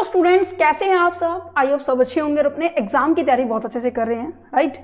Students, कैसे हैं आप सब? आई होप सब अच्छे होंगे और अपने एग्जाम की तैयारी बहुत अच्छे से कर रहे हैं, राइट।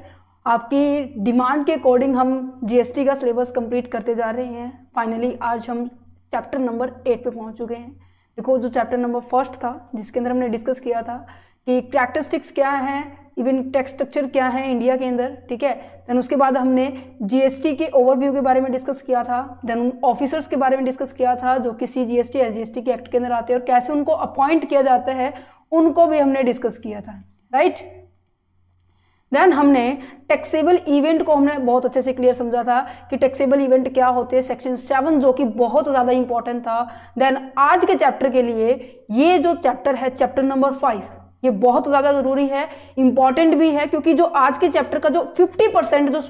आपकी डिमांड के अकॉर्डिंग हम जीएसटी का सिलेबस कंप्लीट करते जा रहे हैं। फाइनली आज हम चैप्टर नंबर 8 पे पहुंच चुके हैं। देखो, जो चैप्टर नंबर फर्स्ट था जिसके अंदर हमने डिस्कस किया था कि कैरेक्टरिस्टिक्स क्या है, इवन टैक्स स्ट्रक्चर क्या है इंडिया के अंदर, ठीक है। देन उसके बाद हमने जीएसटी के ओवरव्यू के बारे में डिस्कस किया था। देन ऑफिसर्स के बारे में डिस्कस किया था जो कि सीजीएसटी एसजीएसटी के एक्ट के अंदर आते हैं और कैसे उनको अपॉइंट किया जाता है, उनको भी हमने डिस्कस किया था, राइट। देन हमने टैक्सेबल इवेंट को हमने बहुत अच्छे से क्लियर समझा था कि टैक्सेबल इवेंट क्या होते हैं, सेक्शन 7 जो कि बहुत ज़्यादा इंपॉर्टेंट था। देन आज के चैप्टर के लिए ये जो चैप्टर है, चैप्टर नंबर 5, ये बहुत ज़्यादा ज़रूरी है, इंपॉर्टेंट भी है, क्योंकि जो आज के चैप्टर का जो 50% जो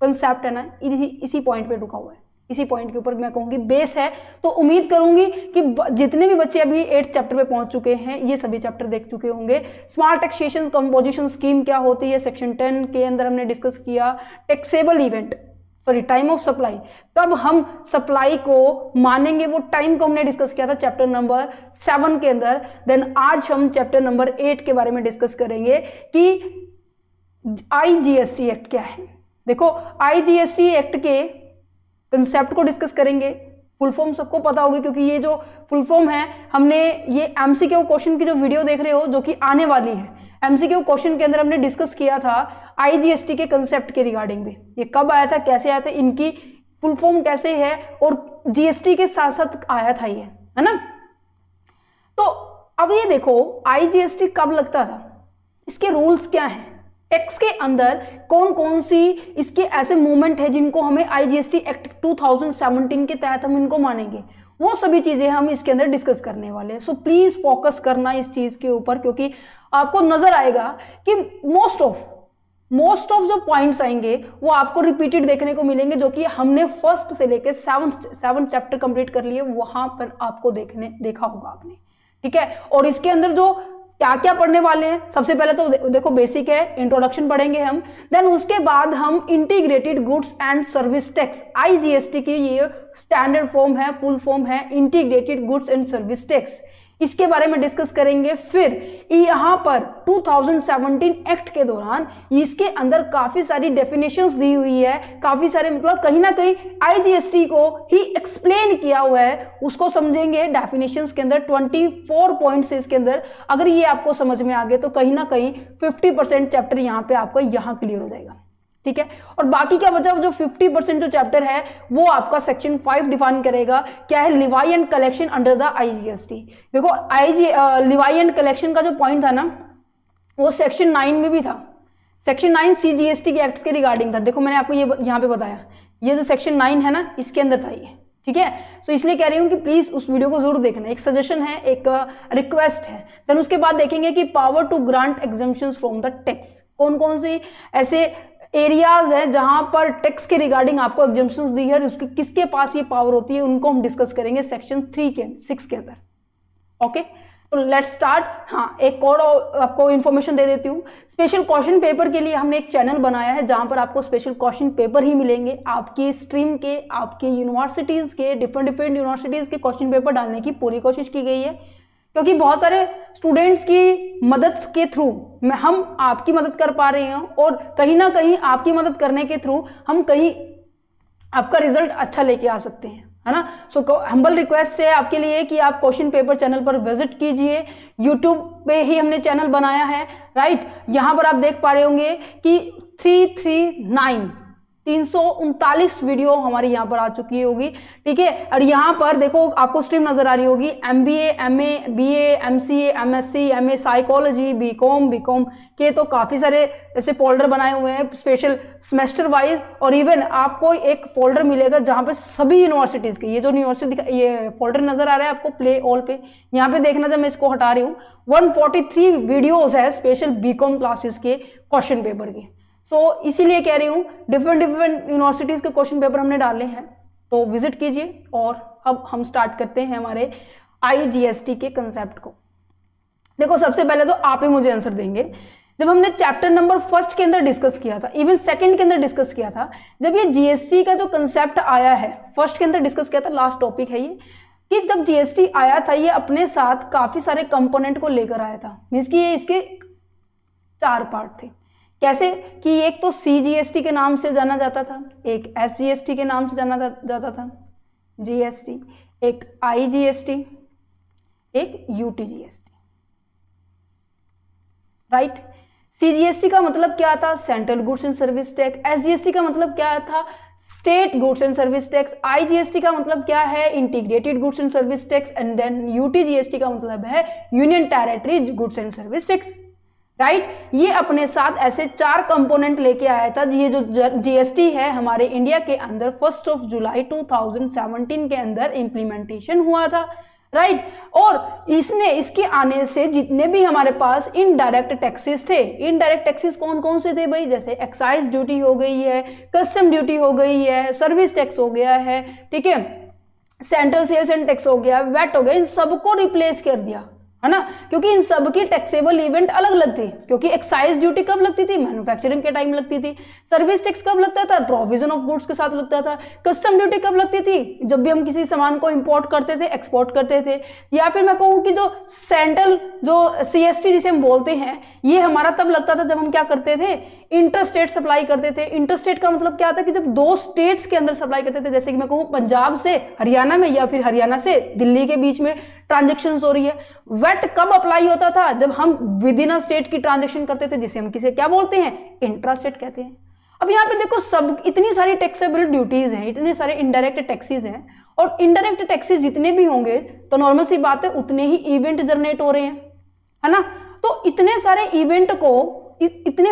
कंसेप्ट है ना, इसी पॉइंट पे रुका हुआ है, इसी पॉइंट के ऊपर मैं कहूँगी बेस है। तो उम्मीद करूंगी कि जितने भी बच्चे अभी 8th चैप्टर पे पहुंच चुके हैं ये सभी चैप्टर देख चुके होंगे। स्मार्ट टैक्सेशन कंपोजिशन स्कीम क्या होती है, सेक्शन 10 के अंदर हमने डिस्कस किया। Taxable event, sorry time of supply, कब हम सप्लाई को मानेंगे वो टाइम को हमने डिस्कस किया था चैप्टर नंबर 7 के अंदर। देन आज हम चैप्टर नंबर 8 के बारे में डिस्कस करेंगे कि आईजीएसटी एक्ट क्या है। देखो, आईजीएसटी एक्ट के कंसेप्ट को डिस्कस करेंगे। फुल फॉर्म सबको पता होगी क्योंकि ये जो फुल फॉर्म है, हमने ये एमसीक्यू क्वेश्चन की जो वीडियो देख रहे हो जो कि आने वाली है, एमसीक्यू क्वेश्चन के अंदर हमने डिस्कस किया था आईजीएसटी के कंसेप्ट के रिगार्डिंग भी। ये कब आया था, कैसे आया था, इनकी फुल फॉर्म कैसे है और जीएसटी के साथ साथ आया था ये, है ना। तो अब ये देखो, आईजीएसटी कब लगता था, इसके रूल्स क्या हैं, टैक्स के अंदर कौन कौन सी इसके ऐसे मूवमेंट है जिनको हमें आईजीएसटी एक्ट 2017 के तहत हम इनको मानेंगे, वो सभी चीजें हम इसके अंदर डिस्कस करने वाले हैं। सो प्लीज फोकस करना इस चीज के ऊपर, क्योंकि आपको नजर आएगा कि मोस्ट ऑफ जो पॉइंट्स आएंगे वो आपको रिपीटेड देखने को मिलेंगे, जो कि हमने फर्स्ट से लेकर 7 चैप्टर कंप्लीट कर लिए, वहां पर आपको देखा होगा आपने, ठीक है। और इसके अंदर जो क्या क्या पढ़ने वाले हैं, सबसे पहले तो देखो बेसिक है, इंट्रोडक्शन पढ़ेंगे हम। देन उसके बाद हम integrated goods and service tax, IGST की ये स्टैंडर्ड फॉर्म है, फुल फॉर्म है, integrated goods and service tax, इसके बारे में डिस्कस करेंगे। फिर यहां पर 2017 एक्ट के दौरान इसके अंदर काफी सारी डेफिनेशंस दी हुई है, काफी सारे मतलब कहीं ना कहीं आईजीएसटी को ही एक्सप्लेन किया हुआ है, उसको समझेंगे डेफिनेशंस के अंदर। 24 पॉइंट्स इसके अंदर, अगर ये आपको समझ में आ गए तो कहीं ना कहीं 50% चैप्टर यहां पे आपका यहां क्लियर हो जाएगा, ठीक है। और बाकी का बचा जो 50% जो चैप्टर है वो आपका सेक्शन 5 डिफाइन करेगा, क्या है, Levi and collection under the IGST. देखो, लिवाई एंड कलेक्शन का जो पॉइंट था ना, वो सेक्शन 9 में भी था। सेक्शन 9 सीजीएसटी के एक्ट्स के रिगार्डिंग था। देखो, मैंने आपको ये यहाँ पे बताया, ये जो सेक्शन 9 है ना, इसके अंदर था ये, ठीक है। तो इसलिए कह रही हूं कि प्लीज उस वीडियो को जरूर देखना, एक सजेशन है, एक रिक्वेस्ट है। देन उसके बाद देखेंगे कि power to grant exemptions from the tax, कौन कौन सी ऐसे एरियाज है जहां पर टैक्स के रिगार्डिंग आपको एग्जम्पशंस दी है, उसके किसके पास ये पावर होती है, उनको हम डिस्कस करेंगे सेक्शन 6 के अंदर। ओके, तो लेट्स स्टार्ट। हाँ, एक और आपको इंफॉर्मेशन दे देती हूँ, स्पेशल क्वेश्चन पेपर के लिए हमने एक चैनल बनाया है जहां पर आपको स्पेशल क्वेश्चन पेपर ही मिलेंगे, आपकी स्ट्रीम के, आपकी यूनिवर्सिटीज के, डिफरेंट यूनिवर्सिटीज के क्वेश्चन पेपर डालने की पूरी कोशिश की गई है, क्योंकि बहुत सारे स्टूडेंट्स की मदद के थ्रू हम आपकी मदद कर पा रहे हैं और कहीं ना कहीं आपकी मदद करने के थ्रू हम कहीं आपका रिजल्ट अच्छा लेके आ सकते हैं, है ना। सो हम्बल रिक्वेस्ट है आपके लिए कि आप क्वेश्चन पेपर चैनल पर विजिट कीजिए। यूट्यूब पे ही हमने चैनल बनाया है, राइट। यहां पर आप देख पा रहे होंगे कि 339 वीडियो हमारी यहाँ पर आ चुकी होगी, ठीक है। और यहाँ पर देखो आपको स्ट्रीम नजर आ रही होगी, MBA, MA, BA, MCA, MSc, MA psychology, BCom के, तो काफी सारे ऐसे फोल्डर बनाए हुए हैं स्पेशल सेमेस्टर वाइज। और इवन आपको एक फोल्डर मिलेगा जहाँ पे सभी यूनिवर्सिटीज के, ये जो यूनिवर्सिटी ये फोल्डर नजर आ रहा है आपको प्ले ऑल पे, यहाँ पे देखना, जब मैं इसको हटा रही हूँ, 143 वीडियोज है स्पेशल बीकॉम क्लासेस के क्वेश्चन पेपर की। सो इसीलिए कह रही हूँ, डिफरेंट यूनिवर्सिटीज के क्वेश्चन पेपर हमने डाले हैं, तो विजिट कीजिए। और अब हम स्टार्ट करते हैं हमारे आईजीएसटी के कंसेप्ट को। देखो, सबसे पहले तो आप ही मुझे आंसर देंगे। जब हमने चैप्टर नंबर 1 के अंदर डिस्कस किया था, इवन 2 के अंदर डिस्कस किया था, जब ये जीएसटी का जो कंसेप्ट आया है, 1 के अंदर डिस्कस किया था, लास्ट टॉपिक है ये, कि जब जीएसटी आया था ये अपने साथ काफी सारे कंपोनेंट को लेकर आया था, मीन्स कि ये इसके 4 पार्ट थे। कैसे कि एक तो सीजीएसटी के नाम से जाना जाता था, एक एसजीएसटी के नाम से जाना जाता था जीएसटी, एक आईजीएसटी, एक यूटीजीएसटी, राइट। सीजीएसटी का मतलब क्या था? Central goods and service tax. SGST का मतलब क्या था? State goods and service tax. IGST का मतलब क्या है? Integrated goods and service tax. And then UTGST का मतलब है union territory goods and service tax, right. ये अपने साथ ऐसे 4 कंपोनेंट लेके आया था। ये जो जीएसटी है हमारे इंडिया के अंदर 1 जुलाई 2017 के अंदर इंप्लीमेंटेशन हुआ था, राइट। और इसके आने से जितने भी हमारे पास इनडायरेक्ट टैक्सेस थे, इनडायरेक्ट टैक्सेस कौन कौन से थे भाई? जैसे एक्साइज ड्यूटी हो गई है, कस्टम ड्यूटी हो गई है, सर्विस टैक्स हो गया है, ठीक है, सेंट्रल सेल्स एंड टैक्स हो गया, वैट हो गया, इन सबको रिप्लेस कर दिया, है ना। क्योंकि इन सब की टैक्सेबल इवेंट अलग अलग थी। क्योंकि एक्साइज ड्यूटी कब लगती थी? मैन्युफैक्चरिंग के टाइम लगती थी। सर्विस टैक्स कब लगता था? प्रोविजन ऑफ गुड्स के साथ लगता था। कस्टम ड्यूटी कब लगती थी? जब भी हम किसी सामान को इंपोर्ट करते थे, एक्सपोर्ट करते थे। या फिर मैं कहूँ कि जो सेंट्रल जो सीएसटी जिसे हम बोलते हैं, ये हमारा तब लगता था जब हम क्या करते थे? इंटर स्टेट सप्लाई करते थे। इंटर स्टेट का मतलब क्या था? कि जब 2 स्टेट्स के अंदर सप्लाई करते थे, जैसे कि मैं कहूँ पंजाब से हरियाणा में या फिर हरियाणा से दिल्ली के बीच में ट्रांजेक्शन हो रही है। वेट कब अप्लाई होता था? जब हम विद इन अ स्टेट की ट्रांजेक्शन करते थे, जिसे हम किसे क्या बोलते हैं? इंट्रा स्टेट कहते हैं। अब यहाँ पे देखो, सब इतनी सारी टैक्सेबल ड्यूटीज हैं, इतने सारे इनडायरेक्ट टैक्सेस हैं, और इनडायरेक्ट टैक्सेस जितने भी होंगे तो नॉर्मल सी बात है उतने ही इवेंट जनरेट हो रहे हैं, है ना। तो इतने सारे इवेंट को, इतने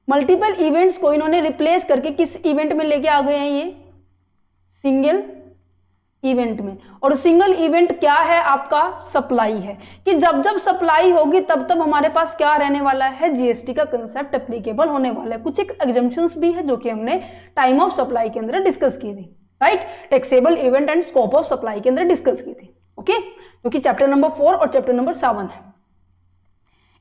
मल्टीपल इवेंट्स को इन्होंने रिप्लेस करके किस इवेंट में लेके आ गए हैं? ये सिंगल इवेंट में। और सिंगल इवेंट क्या है? आपका सप्लाई है, कि जब जब सप्लाई होगी तब तब हमारे पास क्या रहने वाला है? जीएसटी का कंसेप्ट एप्लीकेबल होने वाला है। कुछ एक एग्जम्पशंस भी है जो कि हमने टाइम ऑफ सप्लाई के अंदर डिस्कस की थी, right. Taxable event and scope of supply के अंदर डिस्कस की थी, ओके। क्योंकि चैप्टर नंबर 4 और चैप्टर नंबर 7 है।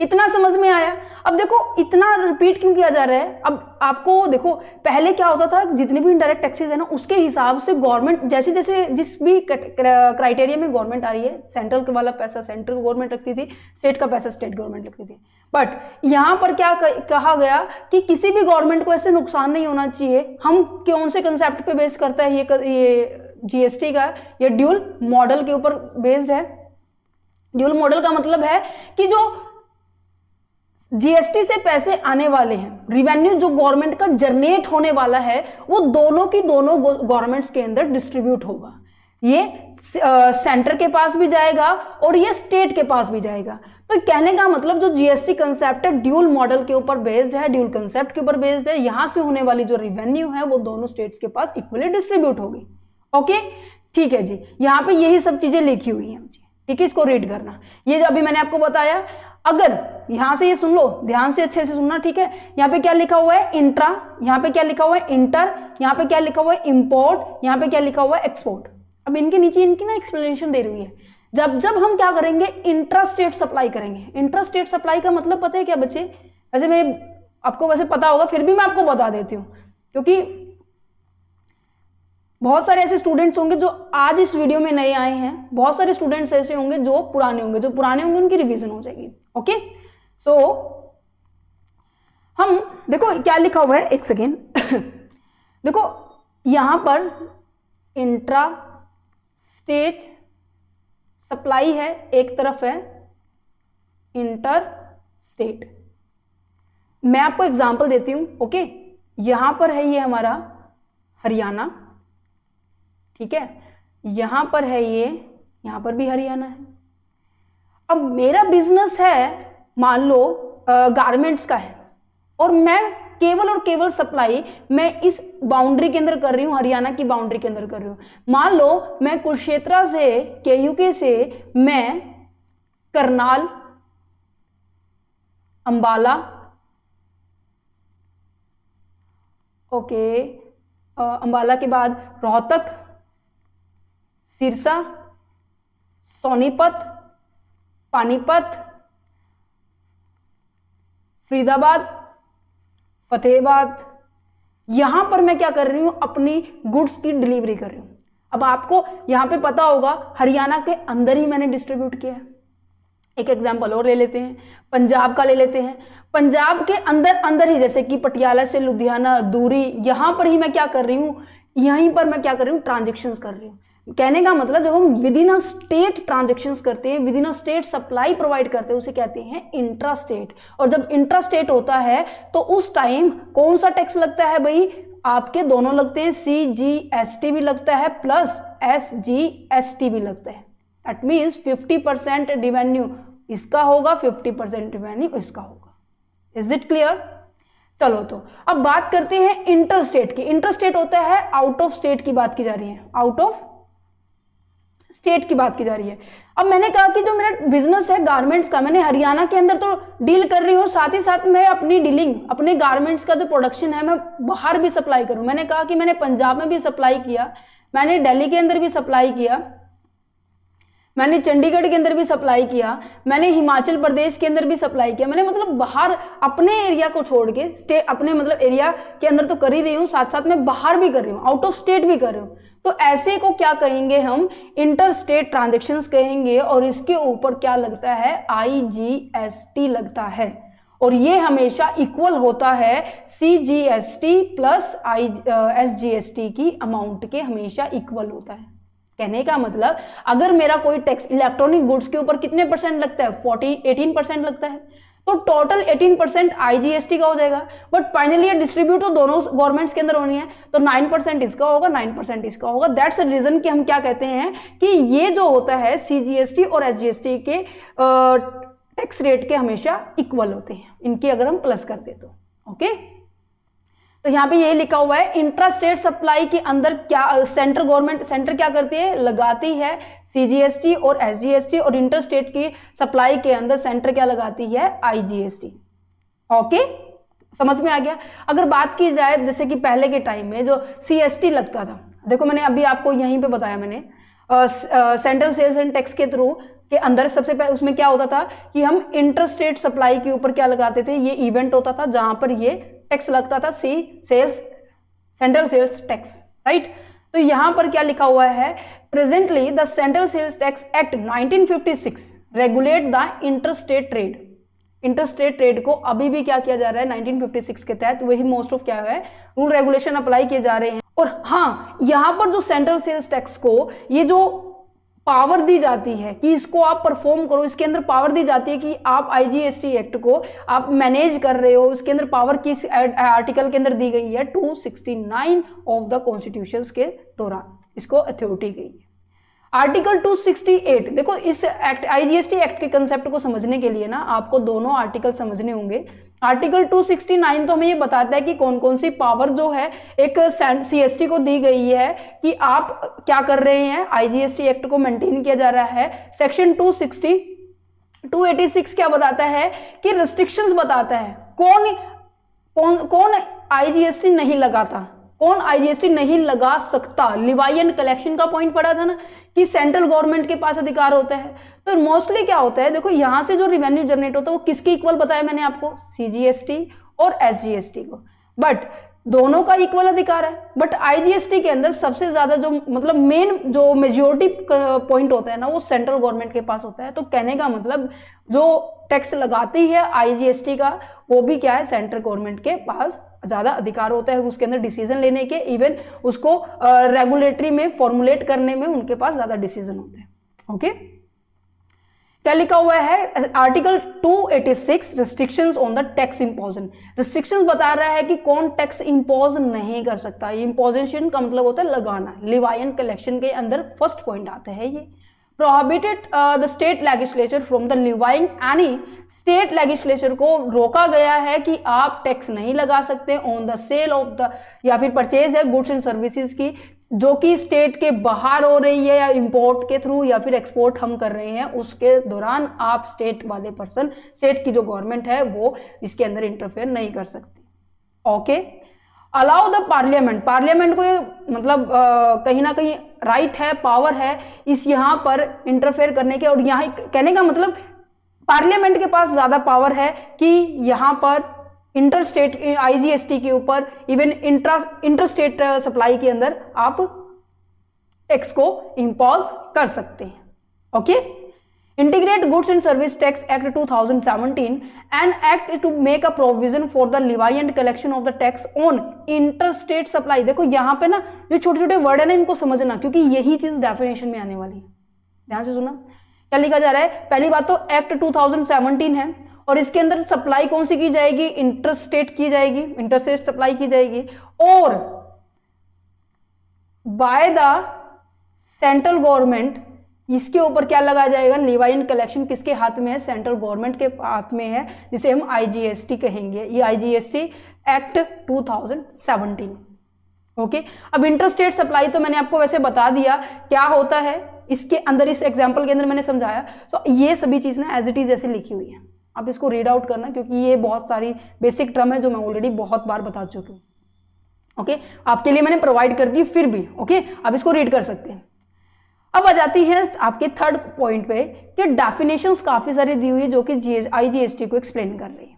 इतना समझ में आया? अब देखो, इतना रिपीट क्यों किया जा रहा है? अब आपको देखो, पहले क्या होता था, जितने भी इनडायरेक्ट टैक्सेस है ना, उसके हिसाब से गवर्नमेंट जैसे जैसे जिस भी क्राइटेरिया में गवर्नमेंट आ रही है, सेंट्रल वाला पैसा सेंट्रल गवर्नमेंट रखती थी, स्टेट का पैसा स्टेट गवर्नमेंट रखती थी। बट यहां पर क्या कहा गया कि किसी भी गवर्नमेंट को ऐसे नुकसान नहीं होना चाहिए। हम कौन से कंसेप्ट पे बेस करता है ये जीएसटी का? ये ड्यूल मॉडल के ऊपर बेस्ड है। ड्यूल मॉडल का मतलब है कि जो जीएसटी से पैसे आने वाले हैं, रिवेन्यू जो गवर्नमेंट का जनरेट होने वाला है, वो दोनों की दोनों गवर्नमेंट्स के अंदर डिस्ट्रीब्यूट होगा। ये सेंटर के पास भी जाएगा और ये स्टेट के पास भी जाएगा। तो कहने का मतलब जो जीएसटी कंसेप्ट है ड्यूल मॉडल के ऊपर बेस्ड है, ड्यूल कंसेप्ट के ऊपर बेस्ड है। यहां से होने वाली जो रिवेन्यू है वो दोनों स्टेट्स के पास इक्वली डिस्ट्रीब्यूट होगी, ओके। ठीक है जी, यहां पे यही सब चीजें लिखी हुई हैं जी, ठीक है। इसको रीड करना, ये जो अभी मैंने आपको बताया, अगर यहां से ये सुन लो, ध्यान से अच्छे से सुनना, ठीक है। यहां पे क्या लिखा हुआ है? इंट्रा, यहां पे क्या लिखा हुआ है? इंटर, यहां पे क्या लिखा हुआ है? इंपोर्ट, यहां पे क्या लिखा हुआ है? एक्सपोर्ट। अब इनके नीचे इनकी ना एक्सप्लेनेशन दे रही है। जब जब हम क्या करेंगे? इंट्रा स्टेट सप्लाई करेंगे। इंट्रा स्टेट सप्लाई का मतलब पता है क्या बच्चे? वैसे मैं आपको वैसे पता होगा, फिर भी मैं आपको बता देती हूँ, क्योंकि बहुत सारे ऐसे स्टूडेंट्स होंगे जो आज इस वीडियो में नए आए हैं, बहुत सारे स्टूडेंट्स ऐसे होंगे जो पुराने होंगे, उनकी रिवीजन हो जाएगी, ओके। सो हम देखो क्या लिखा हुआ है, एक सेकेंड देखो यहां पर इंट्रा स्टेट सप्लाई है, एक तरफ है इंटर स्टेट। मैं आपको एग्जांपल देती हूं, ओके। यहां पर है ये हमारा हरियाणा, ठीक है, यहां पर है ये, यहां पर भी हरियाणा है। अब मेरा बिजनेस है, मान लो गारमेंट्स का है, और मैं केवल और केवल सप्लाई मैं इस बाउंड्री के अंदर कर रही हूं, हरियाणा की बाउंड्री के अंदर कर रही हूं। मान लो मैं कुरुक्षेत्र से, केयूके से मैं करनाल, अंबाला, ओके, अंबाला के बाद रोहतक, सिरसा, सोनीपत, पानीपत, फरीदाबाद, फतेहाबाद, यहां पर मैं क्या कर रही हूं, अपनी गुड्स की डिलीवरी कर रही हूं। अब आपको यहां पे पता होगा हरियाणा के अंदर ही मैंने डिस्ट्रीब्यूट किया है। एक एग्जांपल और ले लेते हैं, पंजाब का ले लेते हैं। पंजाब के अंदर अंदर ही, जैसे कि पटियाला से लुधियाना दूरी, यहां पर ही मैं क्या कर रही हूं, यहीं पर मैं क्या कर रही हूं, ट्रांजेक्शन्स कर रही हूं। कहने का मतलब जब हम with in a state transactions करते हैं, with in a state supply provide करते हैं, उसे कहते हैं इंट्रा स्टेट। और जब इंट्रा स्टेट होता है तो उस टाइम कौन सा टैक्स लगता है भाई, आपके दोनों लगते हैं, CGST भी लगता है प्लस SGST भी लगता है। दैट मीन्स 50% रिवेन्यू इसका होगा, 50% रिवेन्यू इसका होगा। Is it clear? चलो तो अब बात करते हैं इंटर स्टेट की। इंटर स्टेट होता है आउट ऑफ स्टेट की बात की जा रही है, आउट ऑफ स्टेट की बात की जा रही है। अब मैंने कहा कि जो मेरा बिजनेस है गारमेंट्स का, मैंने हरियाणा के अंदर तो डील कर रही हूँ, साथ ही साथ मैं अपनी डीलिंग, अपने गारमेंट्स का जो प्रोडक्शन है मैं बाहर भी सप्लाई करूँ। मैंने कहा कि मैंने पंजाब में भी सप्लाई किया, मैंने दिल्ली के अंदर भी सप्लाई किया, मैंने चंडीगढ़ के अंदर भी सप्लाई किया, मैंने हिमाचल प्रदेश के अंदर भी सप्लाई किया। मैंने मतलब बाहर अपने एरिया को छोड़ के स्टेट, अपने मतलब एरिया के अंदर तो कर ही रही हूँ, साथ साथ में बाहर भी कर रही हूँ, आउट ऑफ स्टेट भी कर रही हूँ। तो ऐसे को क्या कहेंगे हम, इंटर स्टेट ट्रांजेक्शन्स कहेंगे। और इसके ऊपर क्या लगता है, IGST लगता है। और ये हमेशा इक्वल होता है CGST प्लस SGST की अमाउंट के, हमेशा इक्वल होता है। कहने का मतलब अगर मेरा कोई टैक्स इलेक्ट्रॉनिक गुड्स के ऊपर कितने परसेंट लगता है, 18% लगता है, तो टोटल 18% IGST का हो जाएगा। बट फाइनली ये डिस्ट्रीब्यूट तो दोनों गवर्नमेंट्स के अंदर होनी है, तो 9% इसका होगा, 9% इसका होगा। दैट्स द रीजन कि हम क्या कहते हैं कि ये जो होता है CGST और SGST के टैक्स रेट के हमेशा इक्वल होते हैं, इनकी अगर हम प्लस कर दे तो। ओके, तो यहाँ पे ये लिखा हुआ है इंट्रा स्टेट सप्लाई के अंदर क्या सेंट्रल गवर्नमेंट, सेंटर क्या करती है, लगाती है CGST और SGST, और इंटर स्टेट की सप्लाई के अंदर सेंटर क्या लगाती है, IGST। ओके, समझ में आ गया। अगर बात की जाए जैसे कि पहले के टाइम में जो CST लगता था, देखो मैंने अभी आपको यहीं पे बताया, मैंने सेंट्रल सेल्स एंड टैक्स के थ्रू के अंदर सबसे पहले उसमें क्या होता था कि हम इंटर स्टेट सप्लाई के ऊपर क्या लगाते थे, ये इवेंट होता था जहां पर ये टैक्स लगता था, सेंट्रल सेल्स टैक्स, राइट। तो यहां पर क्या लिखा हुआ है, presently the central sales tax act 1956 regulate the inter state trade. Inter state trade को अभी भी क्या किया जा रहा है, 1956 के तहत वही मोस्ट ऑफ क्या है, रूल रेगुलेशन अप्लाई किए जा रहे हैं। और हाँ, यहां पर जो सेंट्रल सेल्स टैक्स को ये जो पावर दी जाती है कि इसको आप परफॉर्म करो, इसके अंदर पावर दी जाती है कि आप IGST एक्ट को आप मैनेज कर रहे हो, उसके अंदर पावर किस आर्टिकल के अंदर दी गई है, 269 ऑफ द कॉन्स्टिट्यूशन के दौरान इसको अथॉरिटी गई है। आर्टिकल 268, देखो इस एक्ट IGST एक्ट के कंसेप्ट को समझने के लिए ना आपको दोनों आर्टिकल समझने होंगे। आर्टिकल 269 तो हमें ये बताता है कि कौन कौन सी पावर जो है एक CST को दी गई है कि आप क्या कर रहे हैं, IGST एक्ट को मेंटेन किया जा रहा है। सेक्शन 286 क्या बताता है कि रिस्ट्रिक्शंस बताता है, कौन IGST नहीं लगाता, कौन IGST नहीं लगा सकता। लिवाई एंड कलेक्शन का पॉइंट पड़ा था ना कि सेंट्रल गवर्नमेंट के पास अधिकार होता है। तो मोस्टली क्या होता है, देखो यहां से जो रिवेन्यू जनरेट होता है वो किसके इक्वल बताया मैंने आपको, CGST और SGST को। बट दोनों का इक्वल अधिकार है। बट IGST के अंदर सबसे ज्यादा जो मतलब मेन जो मेजोरिटी पॉइंट होता है ना वो सेंट्रल गवर्नमेंट के पास होता है। तो कहने का मतलब जो टैक्स लगाती है IGST का वो भी क्या है, सेंट्रल गवर्नमेंट के पास ज्यादा अधिकार होता है उसके अंदर डिसीजन लेने के, इवन उसको रेगुलेटरी में फॉर्मुलेट करने में उनके पास ज्यादा डिसीजन होते हैं। ओके, क्या लिखा हुआ है, article 286 restrictions on the tax imposition. Restrictions बता रहा है कि कौन टैक्स इंपोज नहीं कर सकता। इंपोजिशन का मतलब होता है लगाना। लिवाई एंड कलेक्शन के अंदर फर्स्ट पॉइंट आता है ये। Prohibited the state legislature from the levying any, state legislature को रोका गया है कि आप टैक्स नहीं लगा सकते on the sale of the, या फिर परचेज है गुड्स एंड सर्विसेज की जो कि स्टेट के बाहर हो रही है या इंपोर्ट के थ्रू या फिर एक्सपोर्ट हम कर रहे हैं, उसके दौरान आप स्टेट वाले पर्सन, स्टेट की जो गवर्नमेंट है वो इसके अंदर इंटरफेयर नहीं कर सकती। Okay, allow the parliament, parliament को मतलब कहीं ना कहीं राइट है, पावर है इस यहाँ पर इंटरफेयर करने के। और यहाँ कहने का मतलब पार्लियामेंट के पास ज्यादा पावर है कि यहाँ पर इंटर स्टेट IGST के ऊपर, इवन इंटर स्टेट सप्लाई के अंदर आप टैक्स को इम्पोज कर सकते हैं। Okay, integrate goods and service tax act 2017 and act to make a provision for the levy and collection of the tax on inter state supply. देखो यहाँ पे ना जो छोटे छोटे वर्ड है ना, इनको समझना, क्योंकि यही चीज डेफिनेशन में आने वाली है। ध्यान से सुना, क्या लिखा जा रहा है। पहली बात तो एक्ट 2017 है और इसके अंदर सप्लाई कौन सी की जाएगी, इंटर स्टेट की जाएगी, इंटर स्टेट सप्लाई की जाएगी, और बाय द सेंट्रल गवर्नमेंट इसके ऊपर क्या लगाया जाएगा, लिवाई एंड कलेक्शन किसके हाथ में है, सेंट्रल गवर्नमेंट के हाथ में है, जिसे हम IGST कहेंगे। ये IGST एक्ट 2017। ओके, अब इंटर स्टेट सप्लाई तो मैंने आपको वैसे बता दिया क्या होता है, इसके अंदर इस एग्जांपल के अंदर मैंने समझाया। तो ये सभी चीज ना एज इट इज ऐसे लिखी हुई है, आप इसको रीड आउट करना, क्योंकि ये बहुत सारी बेसिक टर्म है जो मैं ऑलरेडी बहुत बार बता चुकी हूँ। ओके, आपके लिए मैंने प्रोवाइड कर दी फिर भी। ओके, आप इसको रीड कर सकते हैं। अब आ जाती है आपके थर्ड पॉइंट पे कि डेफिनेशंस काफी सारी दी हुई है जो कि IGST को एक्सप्लेन कर रही है।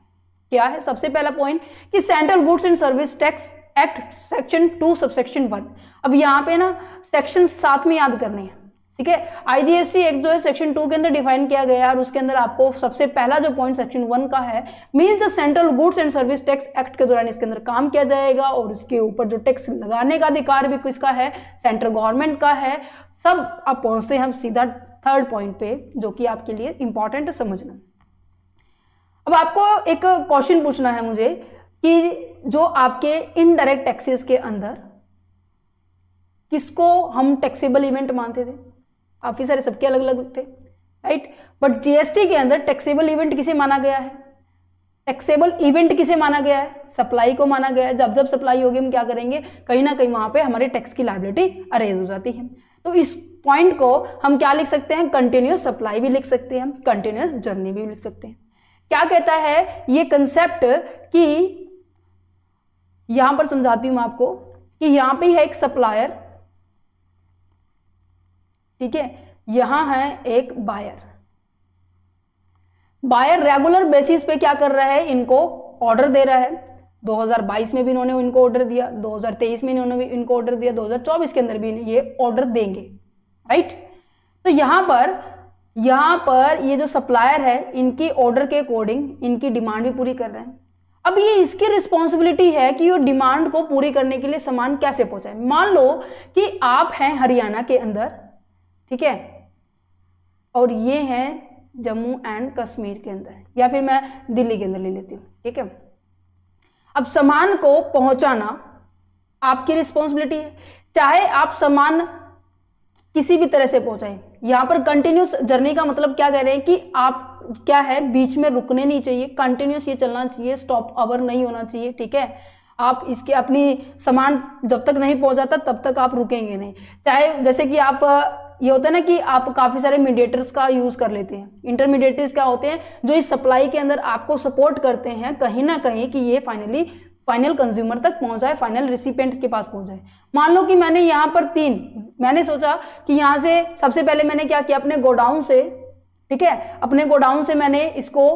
क्या है सबसे पहला पॉइंट कि central goods and service tax act section 2 subsection 1। अब यहाँ पे ना सेक्शन साथ में याद करने हैं, ठीक है। IGST एक्ट जो है सेक्शन 2 के अंदर डिफाइन किया गया है और उसके अंदर आपको सबसे पहला जो पॉइंट सेक्शन 1 का है, means the central goods and service tax act के दौरान इसके अंदर काम किया जाएगा और इसके ऊपर जो टैक्स लगाने का अधिकार भी किसका है, सेंट्रल गवर्नमेंट का है। सब अब पहुंचते हैं हम सीधा थर्ड पॉइंट पे जो कि आपके लिए इंपॉर्टेंट है समझना। अब आपको एक क्वेश्चन पूछना है मुझे कि जो आपके इनडायरेक्ट टैक्सेस के अंदर किसको हम टैक्सेबल इवेंट मानते थे, काफी सारे सबके अलग अलग थे, राइट। बट GST के अंदर टैक्सेबल इवेंट किसे माना गया है, टैक्सेबल इवेंट किसे माना गया है, सप्लाई को माना गया है। जब जब सप्लाई होगी हम क्या करेंगे, कहीं ना कहीं वहां पे हमारे टैक्स की लायबिलिटी अरेज हो जाती है। तो इस पॉइंट को हम क्या लिख सकते हैं, कंटिन्यूअस सप्लाई भी लिख सकते हैं, कंटिन्यूअस जर्नी भी लिख सकते हैं। क्या कहता है ये कंसेप्ट कि यहां पर समझाती हूं मैं आपको कि यहां पे है एक सप्लायर, ठीक है, यहां है एक बायर। बायर रेगुलर बेसिस पे क्या कर रहा है, इनको ऑर्डर दे रहा है। 2022 में भी इन्होंने इनको ऑर्डर दिया, 2023 में इन्होंने भी इनको ऑर्डर दिया, 2024 के अंदर भी ये ऑर्डर देंगे, राइट। तो यहां पर ये जो सप्लायर है इनकी ऑर्डर के अकॉर्डिंग इनकी डिमांड भी पूरी कर रहे हैं। अब ये इसकी रिस्पॉन्सिबिलिटी है कि ये डिमांड को पूरी करने के लिए सामान कैसे पहुंचाए। मान लो कि आप हैं हरियाणा के अंदर, ठीक है, और ये हैं जम्मू एंड कश्मीर के अंदर, या फिर मैं दिल्ली के अंदर ले लेती हूँ, ठीक है। अब सामान को पहुंचाना आपकी रिस्पॉन्सिबिलिटी है, चाहे आप सामान किसी भी तरह से पहुंचाएं। यहां पर कंटिन्यूस जर्नी का मतलब क्या कह रहे हैं कि आप क्या है, बीच में रुकने नहीं चाहिए, कंटिन्यूस ये चलना चाहिए, स्टॉप अवर नहीं होना चाहिए, ठीक है। आप इसके अपनी सामान जब तक नहीं पहुंचाता तब तक आप रुकेंगे नहीं। चाहे जैसे कि आप ये होता है ना कि आप काफी सारे मीडिएटर्स का यूज कर लेते हैं। इंटरमीडिएटर्स क्या होते हैं, जो इस सप्लाई के अंदर आपको सपोर्ट करते हैं कहीं ना कहीं कि ये फाइनल कंज्यूमर तक पहुंच जाए, फाइनल रिसिपेंट के पास पहुंच जाए। मान लो कि मैंने यहाँ पर मैंने सोचा कि यहाँ से सबसे पहले मैंने क्या किया, अपने गोडाउन से, ठीक है, अपने गोडाउन से मैंने इसको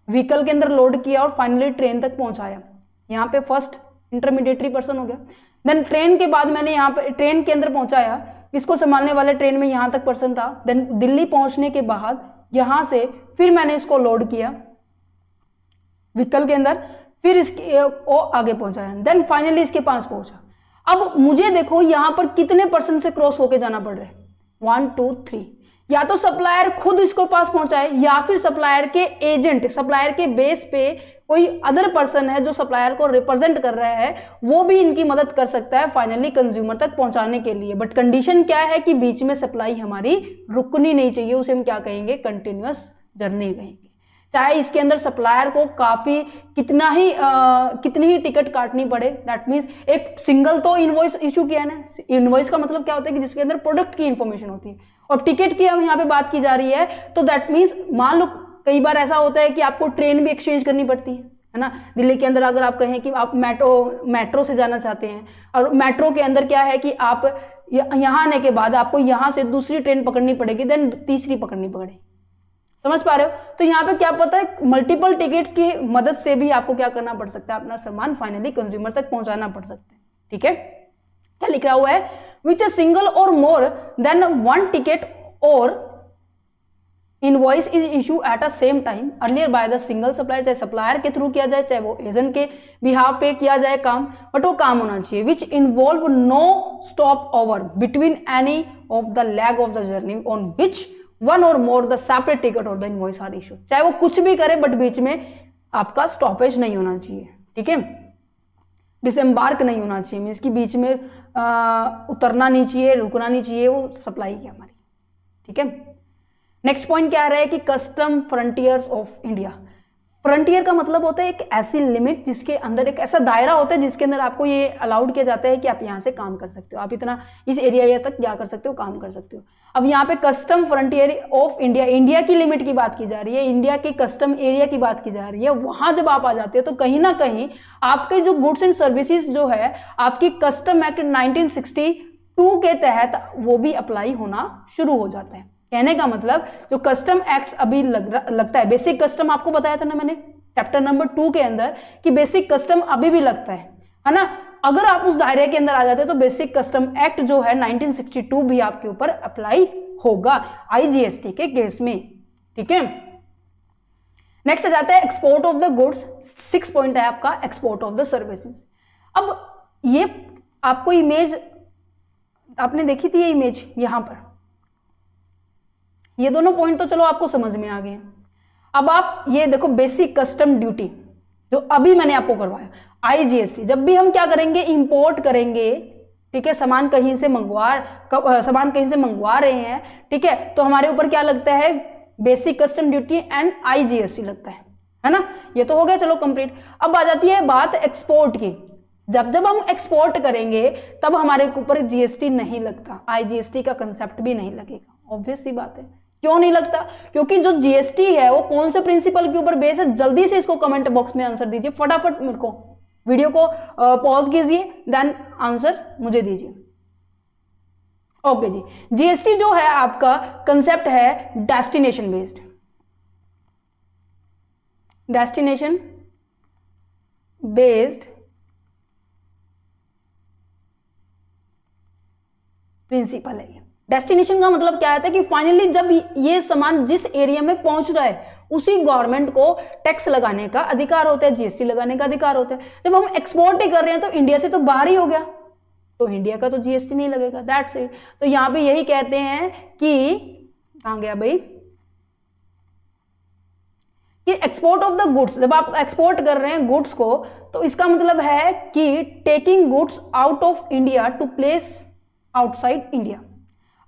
व्हीकल के अंदर लोड किया और फाइनली ट्रेन तक पहुंचाया। यहाँ पे फर्स्ट इंटरमीडिएटरी पर्सन हो गया। देन ट्रेन के बाद मैंने यहाँ पर ट्रेन के अंदर पहुंचाया, इसको संभालने वाले ट्रेन में यहाँ तक पर्सन था। देन दिल्ली पहुंचने के बाद यहाँ से फिर मैंने इसको लोड किया व्हीकल के अंदर, फिर इसके वो आगे पहुंचाया, देन फाइनली इसके पास पहुंचा। अब मुझे देखो यहाँ पर कितने पर्सन से क्रॉस होके जाना पड़ रहा है, 1 2 3। या तो सप्लायर खुद इसको पास पहुंचाए या फिर सप्लायर के एजेंट, सप्लायर के बेस पे कोई अदर पर्सन है जो सप्लायर को रिप्रेजेंट कर रहा है, वो भी इनकी मदद कर सकता है फाइनली कंज्यूमर तक पहुंचाने के लिए। बट कंडीशन क्या है कि बीच में सप्लाई हमारी रुकनी नहीं चाहिए, उसे हम क्या कहेंगे, कंटिन्यूअस जर्नी कहेंगे। चाहे इसके अंदर सप्लायर को काफी कितनी ही टिकट काटनी पड़े, दैट मीन्स एक सिंगल तो इनवॉइस इशू किया है ना। इनवॉइस का मतलब क्या होता है कि जिसके अंदर प्रोडक्ट की इंफॉर्मेशन होती है, और टिकट की हम यहाँ पे बात की जा रही है। तो दैट मीन्स मान लो कई बार ऐसा होता है कि आपको ट्रेन भी एक्सचेंज करनी पड़ती है ना। दिल्ली के अंदर अगर आप कहें कि आप मेट्रो से जाना चाहते हैं, और मेट्रो के अंदर क्या है कि आप यहाँ आने के बाद आपको यहाँ से दूसरी ट्रेन पकड़नी पड़ेगी, देन तीसरी पकड़नी पड़ेगी, समझ पा रहे हो? तो यहाँ पे क्या पता है, मल्टीपल टिकट्स की मदद से भी आपको क्या करना पड़ सकता है, अपना सामान फाइनली कंज्यूमर तक पहुंचाना पड़ सकता है। ठीक है, क्या लिखा हुआ है, विच ए सिंगल और मोर देन वन टिकट और invoice is issue at a same time earlier by the single supplier, चाहे सप्लायर के थ्रू किया जाए चाहे वो एजेंट के बिहाफ पे किया जाए काम, बट वो काम होना चाहिए which involve no stop over between any of the leg of the journey on which one और मोर द सेपरेट टिकट और द इनवॉइस आर इशू। चाहे वो कुछ भी करे बट बीच में आपका स्टॉपेज नहीं होना चाहिए। ठीक है, डिसएम्बार्क नहीं होना चाहिए, मीन्स कि बीच में उतरना नहीं चाहिए, रुकना नहीं चाहिए, वो सप्लाई है हमारी। ठीक है, नेक्स्ट पॉइंट क्या रहा है कि custom frontiers of India. Frontier का मतलब होता है एक ऐसी लिमिट जिसके अंदर, एक ऐसा दायरा होता है जिसके अंदर आपको ये अलाउड किया जाता है कि आप यहाँ से काम कर सकते हो, आप इतना इस एरिया तक क्या कर सकते हो, काम कर सकते हो। अब यहाँ पे custom frontier of India, India की लिमिट की बात की जा रही है, इंडिया के कस्टम एरिया की बात की जा रही है। वहां जब आप आ जाते हो तो कहीं ना कहीं आपके जो गुड्स एंड सर्विसेज जो है आपकी कस्टम एक्ट 1962 के तहत वो भी अप्लाई होना शुरू हो जाता है। कहने का मतलब जो कस्टम एक्ट अभी लगता है, बेसिक कस्टम आपको बताया था ना मैंने चैप्टर नंबर 2 के अंदर कि बेसिक कस्टम अभी भी लगता है ना। अगर आप उस दायरे के अंदर आ जाते हैं तो बेसिक कस्टम एक्ट जो है 1962 भी आपके ऊपर अप्लाई होगा IGST के केस में। ठीक है, नेक्स्ट आ जाता है export of the goods. 6 point है आपका एक्सपोर्ट ऑफ द सर्विसेज। अब ये आपको इमेज आपने देखी थी, ये इमेज यहां पर, ये दोनों पॉइंट तो चलो आपको समझ में आ गए। अब आप ये देखो बेसिक कस्टम ड्यूटी जो अभी मैंने आपको करवाया, IGST, जब भी हम क्या करेंगे, इंपोर्ट करेंगे, ठीक है, सामान कहीं से मंगवा रहे हैं, ठीक है, तो हमारे ऊपर क्या लगता है, basic custom duty and IGST लगता है ना। ये तो हो गया चलो कंप्लीट। अब आ जाती है बात एक्सपोर्ट की। जब हम एक्सपोर्ट करेंगे तब हमारे ऊपर GST नहीं लगता, IGST का कंसेप्ट भी नहीं लगेगा। ऑब्वियस सी बात है, क्यों नहीं लगता, क्योंकि जो GST है वो कौन से प्रिंसिपल के ऊपर बेस है। जल्दी से इसको कमेंट बॉक्स में आंसर दीजिए, फटाफट मेरे को वीडियो को पॉज कीजिए, देन आंसर मुझे दीजिए। ओके जी, GST जो है आपका कंसेप्ट है destination based, destination based principle है। ये डेस्टिनेशन का मतलब क्या है कि फाइनली जब ये सामान जिस एरिया में पहुंच रहा है उसी गवर्नमेंट को टैक्स लगाने का अधिकार होता है, GST लगाने का अधिकार होता है। जब हम एक्सपोर्ट ही कर रहे हैं तो इंडिया से तो बाहर ही हो गया, तो इंडिया का तो GST नहीं लगेगा, दैट्स इट। तो यहां पे यही कहते हैं कि कहां गया भाई, कि एक्सपोर्ट ऑफ द गुड्स, जब आप एक्सपोर्ट कर रहे हैं गुड्स को तो इसका मतलब है कि taking goods out of India to place outside India.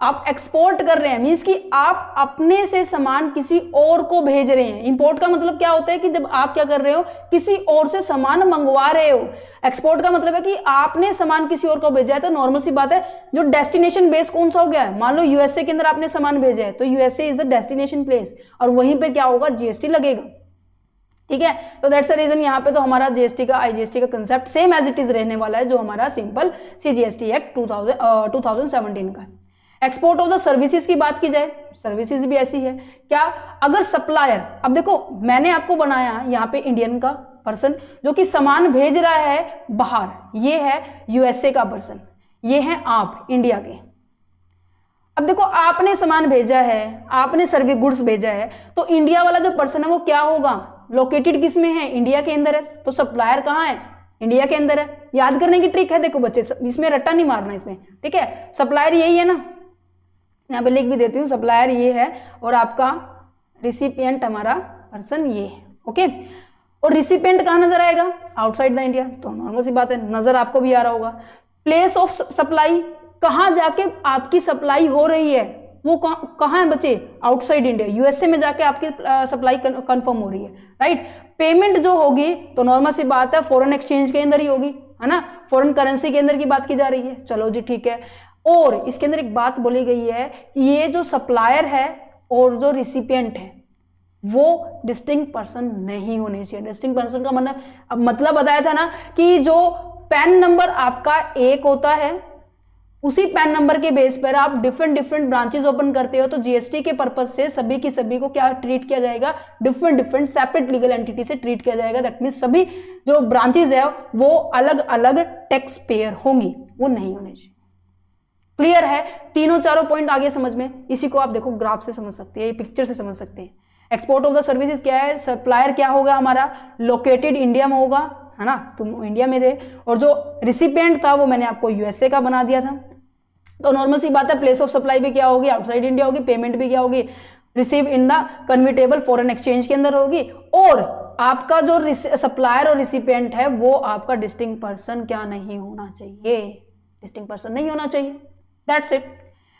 आप एक्सपोर्ट कर रहे हैं मींस कि आप अपने से सामान किसी और को भेज रहे हैं। इंपोर्ट का मतलब क्या होता है कि जब आप क्या कर रहे हो, किसी और से सामान मंगवा रहे हो। एक्सपोर्ट का मतलब है कि आपने सामान किसी और को भेजा है। तो नॉर्मल सी बात है, जो डेस्टिनेशन बेस कौन सा हो गया है, मान लो USA के अंदर आपने सामान भेजा है तो USA is the destination place और वहीं पर क्या होगा, GST लगेगा। ठीक है, तो दैट्स द रीजन यहाँ पे तो हमारा GST का IGST का concept same as it is रहने वाला है, जो हमारा सिंपल CGST एक्ट 2017 का है। एक्सपोर्ट ऑफ द सर्विसेज की बात की जाए, सर्विसेज भी ऐसी है क्या, अगर सप्लायर, अब देखो मैंने आपको बनाया यहाँ पे इंडियन का पर्सन जो कि सामान भेज रहा है बाहर, ये है USA का पर्सन, ये है आप इंडिया के। अब देखो आपने सामान भेजा है, आपने सर्विस गुड्स भेजा है, तो इंडिया वाला जो पर्सन है वो क्या होगा, लोकेटेड किस में है, इंडिया के अंदर है। तो सप्लायर कहाँ है, इंडिया के अंदर है। याद करने की ट्रिक है, देखो बच्चे इसमें रट्टा नहीं मारना इसमें, ठीक है। सप्लायर यही है ना, यहाँ पे लिख भी देती हूँ, सप्लायर ये है और आपका रिसिपिएंट हमारा पर्सन ये है। ओके, और रिसिपिएंट कहाँ नजर आएगा, आउटसाइड द इंडिया। तो नॉर्मल सी बात है, नजर आपको भी आ रहा होगा। प्लेस ऑफ सप्लाई, कहाँ जाके आपकी सप्लाई हो रही है, वो कहाँ है बच्चे, आउटसाइड इंडिया, USA में जाके आपकी सप्लाई कंफर्म हो रही है, राइट। पेमेंट जो होगी तो नॉर्मल सी बात है फॉरेन एक्सचेंज के अंदर ही होगी, है ना, फॉरेन करेंसी के अंदर की बात की जा रही है। चलो जी ठीक है। और इसके अंदर एक बात बोली गई है कि ये जो सप्लायर है और जो रिसिपिएंट है वो डिस्टिंक्ट पर्सन नहीं होने चाहिए। डिस्टिंक्ट पर्सन का मतलब बताया था ना कि जो पैन नंबर आपका 1 होता है उसी पैन नंबर के बेस पर आप डिफरेंट डिफरेंट ब्रांचेस ओपन करते हो, तो जीएसटी के पर्पज से सभी की सभी को क्या ट्रीट किया जाएगा, different different separate legal entity से ट्रीट किया जाएगा। दैट मीन सभी जो ब्रांचेस है वो अलग अलग टैक्स पेयर होंगी, वो नहीं होने चाहिए। क्लियर है? तीनों चारों पॉइंट आगे समझ में। इसी को आप देखो ग्राफ से समझ सकते हैं, ये पिक्चर से समझ सकते हैं। एक्सपोर्ट ऑफ द सर्विसेज क्या है, सप्लायर क्या होगा हमारा, लोकेटेड इंडिया में होगा, है ना, तुम इंडिया में थे, और जो रिसिपिएंट था वो मैंने आपको यूएसए का बना दिया था। तो नॉर्मल सी बात है, प्लेस ऑफ सप्लाई भी क्या होगी, आउटसाइड इंडिया होगी, पेमेंट भी क्या होगी, receive in the convertible foreign exchange के अंदर होगी, और आपका जो सप्लायर और रिसिपिएंट है वो आपका डिस्टिंक्ट पर्सन क्या नहीं होना चाहिए, डिस्टिंक्ट पर्सन नहीं होना चाहिए। That's it.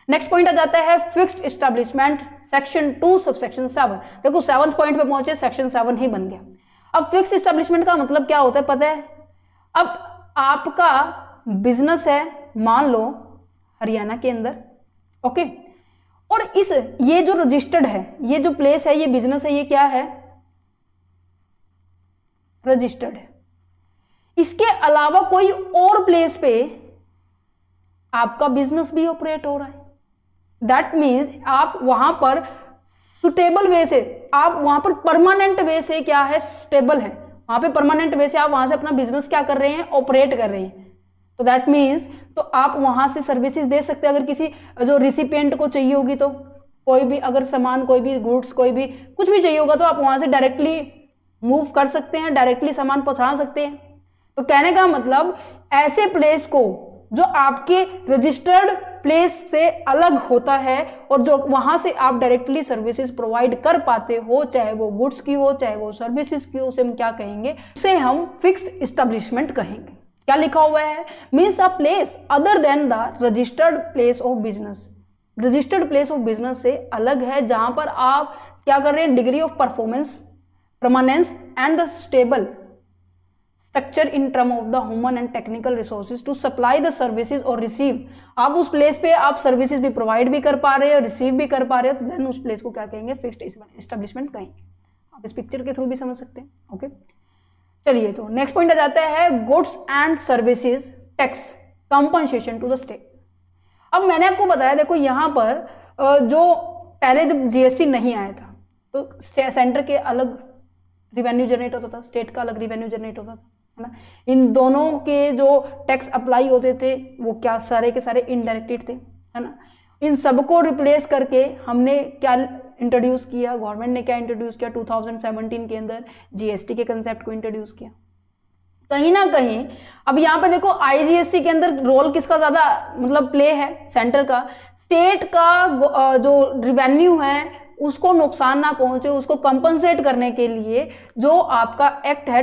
नेक्स्ट पॉइंट आ जाता है फिक्स्ड एस्टेब्लिशमेंट, सेक्शन 2 सबसेक्शन 7। देखो 7th पॉइंट पे पहुंचे, सेक्शन 7 ही बन गया। अब फिक्स्ड एस्टेब्लिशमेंट का मतलब क्या होता है पता है? अब आपका बिजनेस है, मान लो हरियाणा के अंदर, ओके, और ये जो रजिस्टर्ड है, ये जो प्लेस है, ये बिजनेस है, ये क्या है, रजिस्टर्ड है। इसके अलावा कोई और प्लेस पे आपका बिजनेस भी ऑपरेट हो रहा है। दैट मीन्स आप वहां पर सुटेबल वे से, आप वहां पर परमानेंट वे से क्या है, स्टेबल है, वहां पे परमानेंट वे से आप वहां से अपना बिजनेस क्या कर रहे हैं, ऑपरेट कर रहे हैं। तो दैट मीन्स तो आप वहां से सर्विसेज दे सकते हैं। अगर किसी जो रिसिपिएंट को चाहिए होगी, तो कोई भी अगर सामान, कोई भी गुड्स, कोई भी कुछ भी चाहिए होगा, तो आप वहां से डायरेक्टली मूव कर सकते हैं, डायरेक्टली सामान पहुंचा सकते हैं। तो कहने का मतलब ऐसे प्लेस को जो आपके रजिस्टर्ड प्लेस से अलग होता है और जो वहां से आप डायरेक्टली सर्विसेज प्रोवाइड कर पाते हो, चाहे वो गुड्स की हो, चाहे वो सर्विसेज की हो, उसे हम क्या कहेंगे, उसे हम फिक्स्ड एस्टेब्लिशमेंट कहेंगे। क्या लिखा हुआ है, means a place other than the registered place of business. Registered place of business से अलग है, जहां पर आप क्या कर रहे हैं, degree of performance, permanence and the stable structure in term of the human and technical resources to supply the services और रिसीव। आप उस प्लेस पे आप सर्विसेज भी प्रोवाइड भी कर पा रहे हो, रिसीव भी कर पा रहे हो, तो देन उस प्लेस को क्या कहेंगे, फिक्स्ड एस्टेब्लिशमेंट कहेंगे। आप इस पिक्चर के थ्रू भी समझ सकते हैं। ओके, चलिए, तो नेक्स्ट पॉइंट आ जाता है goods and services tax compensation to the state. अब मैंने आपको बताया, देखो यहां पर जो पहले जब जीएसटी नहीं आया था, तो सेंटर के अलग रिवेन्यू जनरेट होता था, स्टेट का अलग रिवेन्यू जनरेट होता था, है ना। इन दोनों के जो टैक्स अप्लाई होते थे वो क्या सारे के सारे इनडायरेक्टेड थे, है ना। इन सबको रिप्लेस करके हमने क्या इंट्रोड्यूस किया, गवर्नमेंट ने क्या इंट्रोड्यूस किया, 2017 के अंदर जीएसटी के कंसेप्ट को इंट्रोड्यूस किया। कहीं ना कहीं अब यहाँ पे देखो आईजीएसटी के अंदर रोल किसका ज्यादा मतलब प्ले है, सेंटर का। स्टेट का जो रिवेन्यू है उसको नुकसान ना पहुंचे, उसको कंपनसेट करने के लिए जो आपका एक्ट है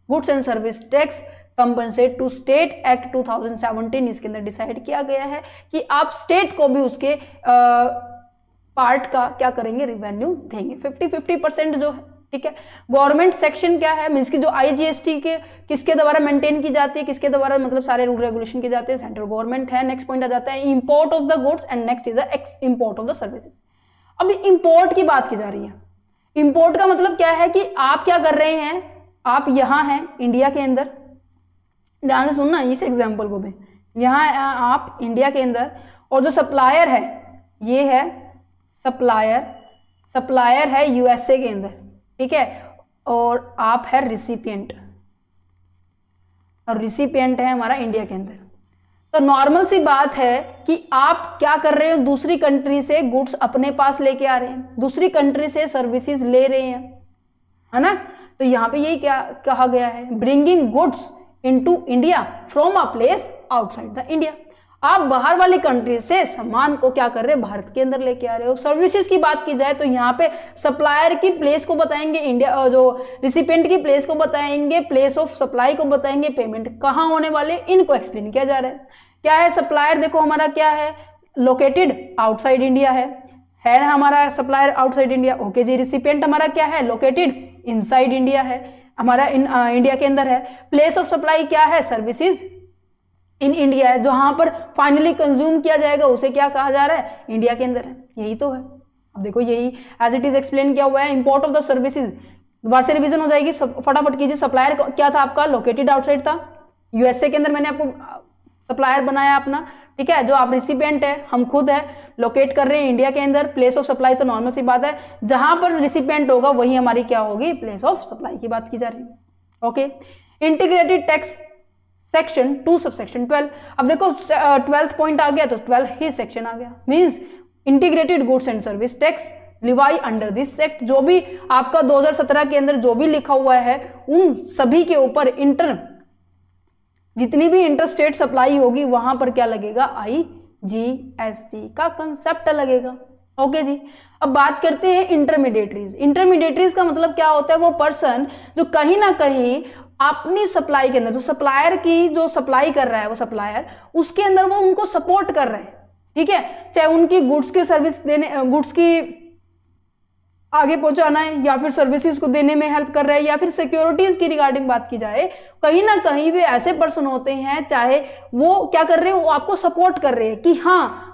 goods and service tax compensate to state act 2017, इसके अंदर डिसाइड किया गया है कि आप स्टेट को भी उसके पार्ट का क्या करेंगे, रिवेन्यू देंगे 50-50% जो है, ठीक है। गवर्नमेंट सेक्शन क्या है, मीन्स की जो आईजीएसटी के किसके द्वारा मेंटेन की जाती है, किसके द्वारा मतलब सारे रूल रेगुलेशन किए जाते हैं, सेंट्रल गवर्नमेंट है। नेक्स्ट पॉइंट आ जाता है import of the goods and next is import of the services. अब इंपोर्ट की बात की जा रही है। इंपोर्ट का मतलब क्या है कि आप क्या कर रहे हैं, आप यहां हैं इंडिया के अंदर, ध्यान से सुनना इस एग्जाम्पल को भी, यहां आप इंडिया के अंदर और जो सप्लायर है ये है सप्लायर है यूएसए के अंदर, ठीक है, और आप है रिसिपिएंट, और रिसिपिएंट है हमारा इंडिया के अंदर। तो नॉर्मल सी बात है कि आप क्या कर रहे हो, दूसरी कंट्री से गुड्स अपने पास लेके आ रहे हैं, दूसरी कंट्री से सर्विसेज ले रहे हैं, है ना। तो यहां पे यही क्या कहा गया है, bringing goods into India from a place outside the India. आप बाहर वाली कंट्री से सामान को क्या कर रहे हैं, भारत के अंदर लेके आ रहे हो। सर्विसेज की बात की जाए तो यहाँ पे सप्लायर की प्लेस को बताएंगे, इंडिया जो रिसिपिएंट की प्लेस को बताएंगे, प्लेस ऑफ सप्लाई को बताएंगे, पेमेंट कहाँ होने वाले, इनको एक्सप्लेन किया जा रहा है। क्या है सप्लायर, देखो हमारा क्या है, लोकेटेड आउटसाइड इंडिया है हमारा सप्लायर आउटसाइड इंडिया, ओके जी। रिसिपिएंट हमारा क्या है, लोकेटेड इनसाइड इंडिया है, हमारा इंडिया के अंदर है। प्लेस ऑफ सप्लाई क्या है, सर्विसेज इन इंडिया है, जहां पर फाइनली कंज्यूम किया जाएगा उसे क्या कहा जा रहा है, इंडिया के अंदर है। यही तो है। अब देखो यही एज इट इज एक्सप्लेन किया हुआ है। इंपोर्ट ऑफ द सर्विसेज दोबारा से रिवीजन हो जाएगी, फटाफट कीजिए। सप्लायर क्या था आपका, लोकेटेड आउटसाइड था यूएसए के अंदर, मैंने आपको सप्लायर बनाया अपना, ठीक है, जो आप रिसिपिएंट है, हम खुद है, लोकेट कर रहे हैं इंडिया के अंदर, प्लेस ऑफ सप्लाई तो नॉर्मल सी बात है, जहां पर रिसिपिएंट होगा वही हमारी क्या होगी, प्लेस ऑफ सप्लाई की बात की जा रही है। Okay, integrated tax section 2 subsection 12। अब देखो 12th पॉइंट आ गया तो 12 ही सेक्शन आ गया, means integrated goods and service tax Levi under this act. जो भी आपका 2017 के अंदर जो भी लिखा हुआ है उन सभी के ऊपर जितनी भी इंटर स्टेट सप्लाई होगी वहां पर क्या लगेगा, IGST का कंसेप्ट लगेगा। ओके जी, अब बात करते हैं इंटरमीडिएटरीज। इंटरमीडिएटरीज का मतलब क्या होता है, वो पर्सन जो कहीं ना कहीं अपनी सप्लाई के अंदर, जो सप्लायर की जो सप्लाई कर रहा है वो सप्लायर, उसके अंदर वो उनको सपोर्ट कर रहा है, ठीक है, चाहे उनकी गुड्स की सर्विस देने, गुड्स की आगे पहुंचाना है, या फिर सर्विसेज को देने में हेल्प कर रहा है, या फिर सिक्योरिटीज की रिगार्डिंग बात की जाए, कहीं ना कहीं वे ऐसे पर्सन होते हैं, चाहे वो क्या कर रहे हैं, वो आपको सपोर्ट कर रहे हैं कि हाँ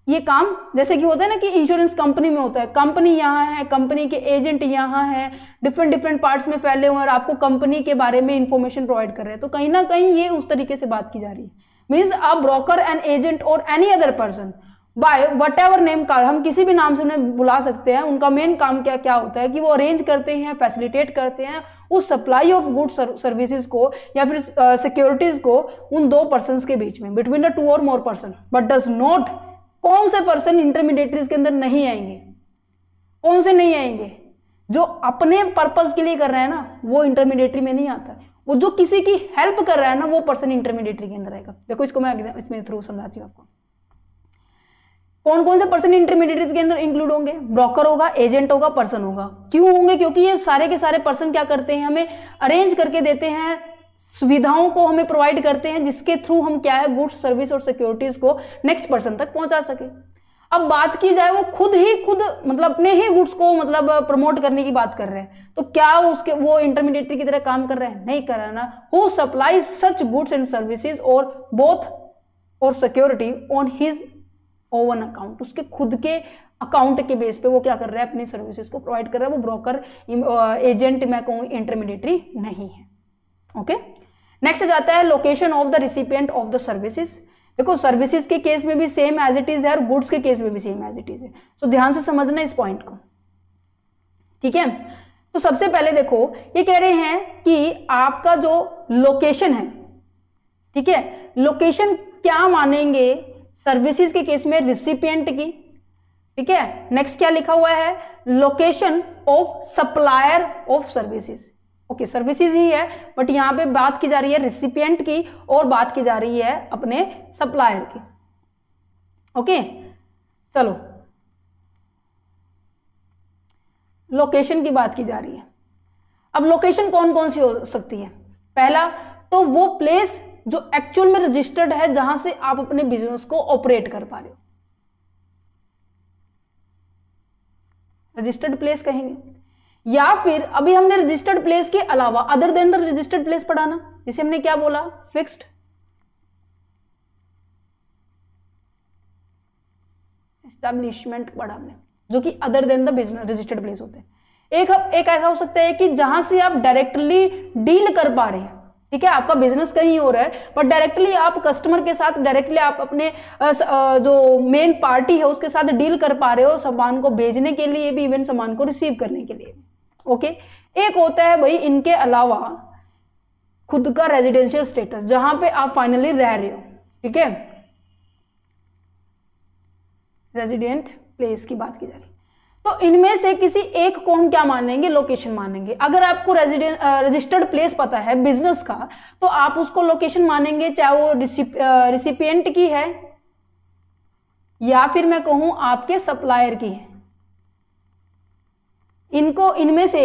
ये काम, जैसे कि होता है ना कि इंश्योरेंस कंपनी में होता है, कंपनी यहाँ है, कंपनी के एजेंट यहाँ है, डिफरेंट पार्ट्स में फैले हुए और आपको कंपनी के बारे में इंफॉर्मेशन प्रोवाइड कर रहे हैं, तो कहीं ना कहीं ये उस तरीके से बात की जा रही है। Means a broker and agent और any other person by whatever name card, हम किसी भी नाम से उन्हें बुला सकते हैं, उनका मेन काम क्या क्या होता है कि वो अरेंज करते हैं, फैसिलिटेट करते हैं उस सप्लाई ऑफ गुड्स सर्विसेज को या फिर सिक्योरिटीज को उन दो पर्सन के बीच में, बिटवीन द 2 और more person, but does not, कौन से पर्सन इंटरमीडिएटरीज के अंदर नहीं आएंगे, कौन से नहीं आएंगे, जो अपने पर्पस के लिए कर रहा है ना वो इंटरमीडिएटरी में नहीं आता है, वो जो किसी की हेल्प कर रहा है ना वो पर्सन इंटरमीडिएटरी के अंदर आएगा। देखो इसको मैं इसमें थ्रू समझाती हूँ आपको, कौन कौन से पर्सन इंटरमीडिएटरीज के अंदर इंक्लूड होंगे, ब्रोकर होगा, एजेंट होगा, पर्सन होगा। क्यों होंगे, क्योंकि ये सारे के सारे पर्सन क्या करते हैं, हमें अरेंज करके देते हैं, सुविधाओं को हमें प्रोवाइड करते हैं, जिसके थ्रू हम क्या है गुड्स सर्विस और सिक्योरिटीज को नेक्स्ट पर्सन तक पहुंचा सके। अब बात की जाए वो खुद मतलब अपने ही गुड्स को मतलब प्रमोट करने की बात कर रहे हैं, तो क्या उसके वो इंटरमीडिएटरी की तरह काम कर रहे हैं, नहीं कर रहा ना। Who supply such goods and services और बोथ और security on his oven account, उसके खुद के अकाउंट के बेस पे वो क्या कर रहा है, अपनी सर्विसेज को प्रोवाइड कर रहा है, वो ब्रोकर एजेंट मैं कहूँ इंटरमीडिएटरी नहीं है। ओके, नेक्स्ट जाता है location of the recipient of the services. देखो सर्विसेज के केस में भी सेम एज इट इज है और गुड्स के केस में भी सेम एज इट इज है, तो ध्यान से समझना इस पॉइंट को, ठीक है। तो सबसे पहले देखो ये कह रहे हैं कि आपका जो लोकेशन है, ठीक है, लोकेशन क्या मानेंगे सर्विसेज के केस में, रिसिपिएंट की, ठीक है। नेक्स्ट क्या लिखा हुआ है, location of supplier of services. Okay, services ही है बट यहां पे बात की जा रही है रिसिपिएंट की और बात की जा रही है अपने सप्लायर की। ओके, चलो लोकेशन की बात की जा रही है। अब लोकेशन कौन कौन सी हो सकती है, पहला तो वो प्लेस जो एक्चुअल में रजिस्टर्ड है, जहां से आप अपने बिजनेस को ऑपरेट कर पा रहे हो, रजिस्टर्ड प्लेस कहेंगे। या फिर अभी हमने रजिस्टर्ड प्लेस के अलावा other than the registered place पढ़ा ना, जिसे हमने क्या बोला, फिक्स्ड एस्टैब्लिशमेंट पढ़ा हमने, जो कि other than the business registered place होते हैं। एक ऐसा हो सकता है कि जहां से आप डायरेक्टली डील कर पा रहे हैं, ठीक है, आपका बिजनेस कहीं हो रहा है बट डायरेक्टली आप कस्टमर के साथ, डायरेक्टली आप अपने जो मेन पार्टी है उसके साथ डील कर पा रहे हो, सामान को भेजने के लिए भी, इवन सामान को रिसीव करने के लिए। ओके, एक होता है भाई इनके अलावा खुद का रेजिडेंशियल स्टेटस, जहां पे आप फाइनली रह रहे हो, ठीक है, रेजिडेंट प्लेस की बात की जा रही है। तो इनमें से किसी एक को हम क्या मानेंगे, लोकेशन मानेंगे। अगर आपको रजिस्टर्ड प्लेस पता है बिजनेस का तो आप उसको लोकेशन मानेंगे, चाहे वो रिसिपिएंट की है या फिर मैं कहूं आपके सप्लायर की है। इनमें से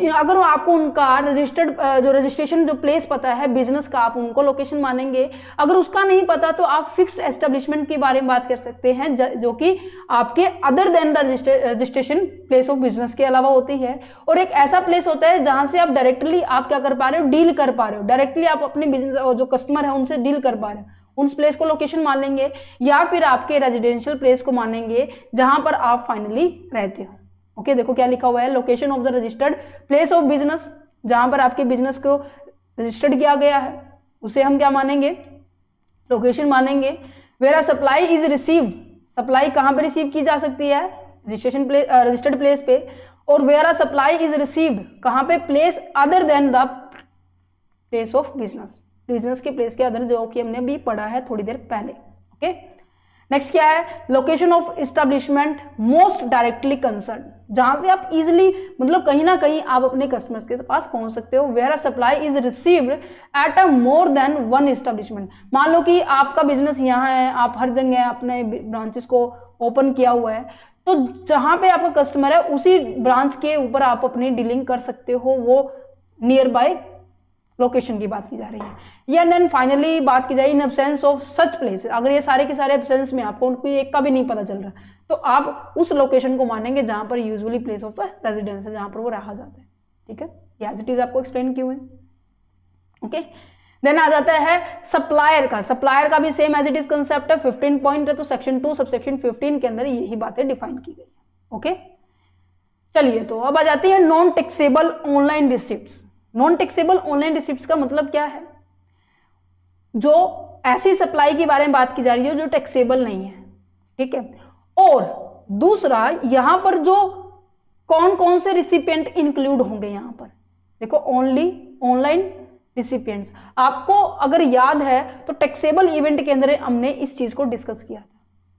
अगर आपको उनका रजिस्टर्ड जो रजिस्ट्रेशन जो प्लेस पता है बिजनेस का, आप उनको लोकेशन मानेंगे। अगर उसका नहीं पता तो आप फिक्स्ड एस्टेब्लिशमेंट के बारे में बात कर सकते हैं, जो कि आपके other than the registration place of business के अलावा होती है। और एक ऐसा प्लेस होता है जहां से आप डायरेक्टली आप क्या कर पा रहे हो, डील कर पा रहे हो, डायरेक्टली आप अपने बिजनेस जो कस्टमर है उनसे डील कर पा रहे हो, उस प्लेस को लोकेशन मान लेंगे। या फिर आपके रेजिडेंशियल प्लेस को मानेंगे जहां पर आप फाइनली रहते हो। ओके, देखो क्या लिखा हुआ है, location of the registered place of business, जहां पर आपके बिजनेस को रजिस्टर्ड किया गया है उसे हम क्या मानेंगे, लोकेशन मानेंगे। Where supply is receive, supply कहाँ पे रिसीव की जा सकती है, रजिस्टर्ड प्लेस पे। और वेयर सप्लाई इज रिसीव्ड कहाँ पे, place other than the place of business, business के प्लेस के अदर, जो कि हमने अभी पढ़ा है थोड़ी देर पहले। ओके, नेक्स्ट क्या है, location of establishment most directly concern, जहां से आप इजिली मतलब कहीं ना कहीं आप अपने कस्टमर्स के पास पहुंच सकते हो। Where supply is received at a more than one establishment, मान लो कि आपका बिजनेस यहाँ है, आप हर जगह अपने ब्रांचेस को ओपन किया हुआ है, तो जहां पे आपका कस्टमर है उसी ब्रांच के ऊपर आप अपनी डीलिंग कर सकते हो, वो नियर बाय लोकेशन की बात की जा रही है। या देन फाइनली बात की जाए in absence of such place, अगर ये सारे के सारे एब्सेंस में आपको कोई एक का भी नहीं पता चल रहा, तो आप उस लोकेशन को मानेंगे जहां पर यूजुअली प्लेस ऑफ रेजिडेंस है, जहां पर वो रहा जाता है। ठीक है, ये एज इट इज आपको एक्सप्लेन किए हुए। ओके, देन आ जाता है सप्लायर का। सप्लायर का भी same as it is concept है, 15 पॉइंट है, तो सेक्शन 2 सबसेक्शन 15 के अंदर यही बातें डिफाइन की गई। ओके, चलिए तो अब आ जाती है non taxable online receipts. Non taxable online receipts का मतलब क्या है, जो ऐसी सप्लाई के बारे में बात की जा रही है जो टैक्सेबल नहीं है। ठीक है, और दूसरा यहां पर जो कौन कौन से रिसिपिएंट इंक्लूड होंगे, यहां पर देखो ओनली ऑनलाइन रिसिपिएंट्स। आपको अगर याद है तो टैक्सेबल इवेंट के अंदर हमने इस चीज को डिस्कस किया था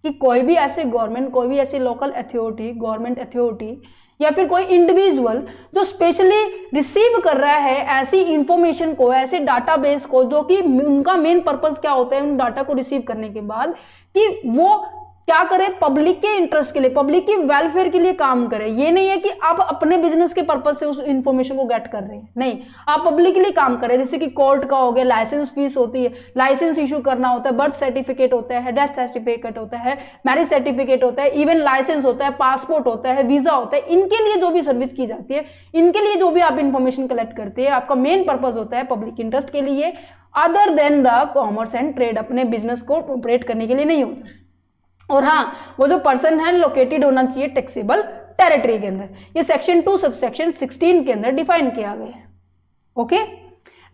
कि कोई भी ऐसे गवर्नमेंट, कोई भी ऐसी लोकल अथॉरिटी, गवर्नमेंट अथॉरिटी या फिर कोई इंडिविजुअल जो स्पेशली रिसीव कर रहा है ऐसी इंफॉर्मेशन को, ऐसे डाटाबेस को, जो कि उनका मेन पर्पस क्या होता है उन डाटा को रिसीव करने के बाद, कि वो क्या करे, पब्लिक के इंटरेस्ट के लिए, पब्लिक की वेलफेयर के लिए काम करे। ये नहीं है कि आप अपने बिजनेस के पर्पज से उस इंफॉर्मेशन को गेट कर रहे हैं, नहीं, आप पब्लिक के लिए काम करें। जैसे कि कोर्ट का हो गया, लाइसेंस फीस होती है, लाइसेंस इशू करना होता है, बर्थ सर्टिफिकेट होता है, डेथ सर्टिफिकेट होता है, मैरिज सर्टिफिकेट होता है, इवन लाइसेंस होता है, पासपोर्ट होता है, वीजा होता है। इनके लिए जो भी सर्विस की जाती है, इनके लिए जो भी आप इंफॉर्मेशन कलेक्ट करते हैं, आपका मेन पर्पज होता है पब्लिक इंटरेस्ट के लिए, other than the commerce and trade, अपने बिजनेस को ऑपरेट करने के लिए नहीं होता। और हाँ, वो जो पर्सन है लोकेटेड होना चाहिए टैक्सेबल टेरिटरी के अंदर। ये सेक्शन 2 सबसेक्शन 16 के अंदर डिफाइन किया गया है। ओके,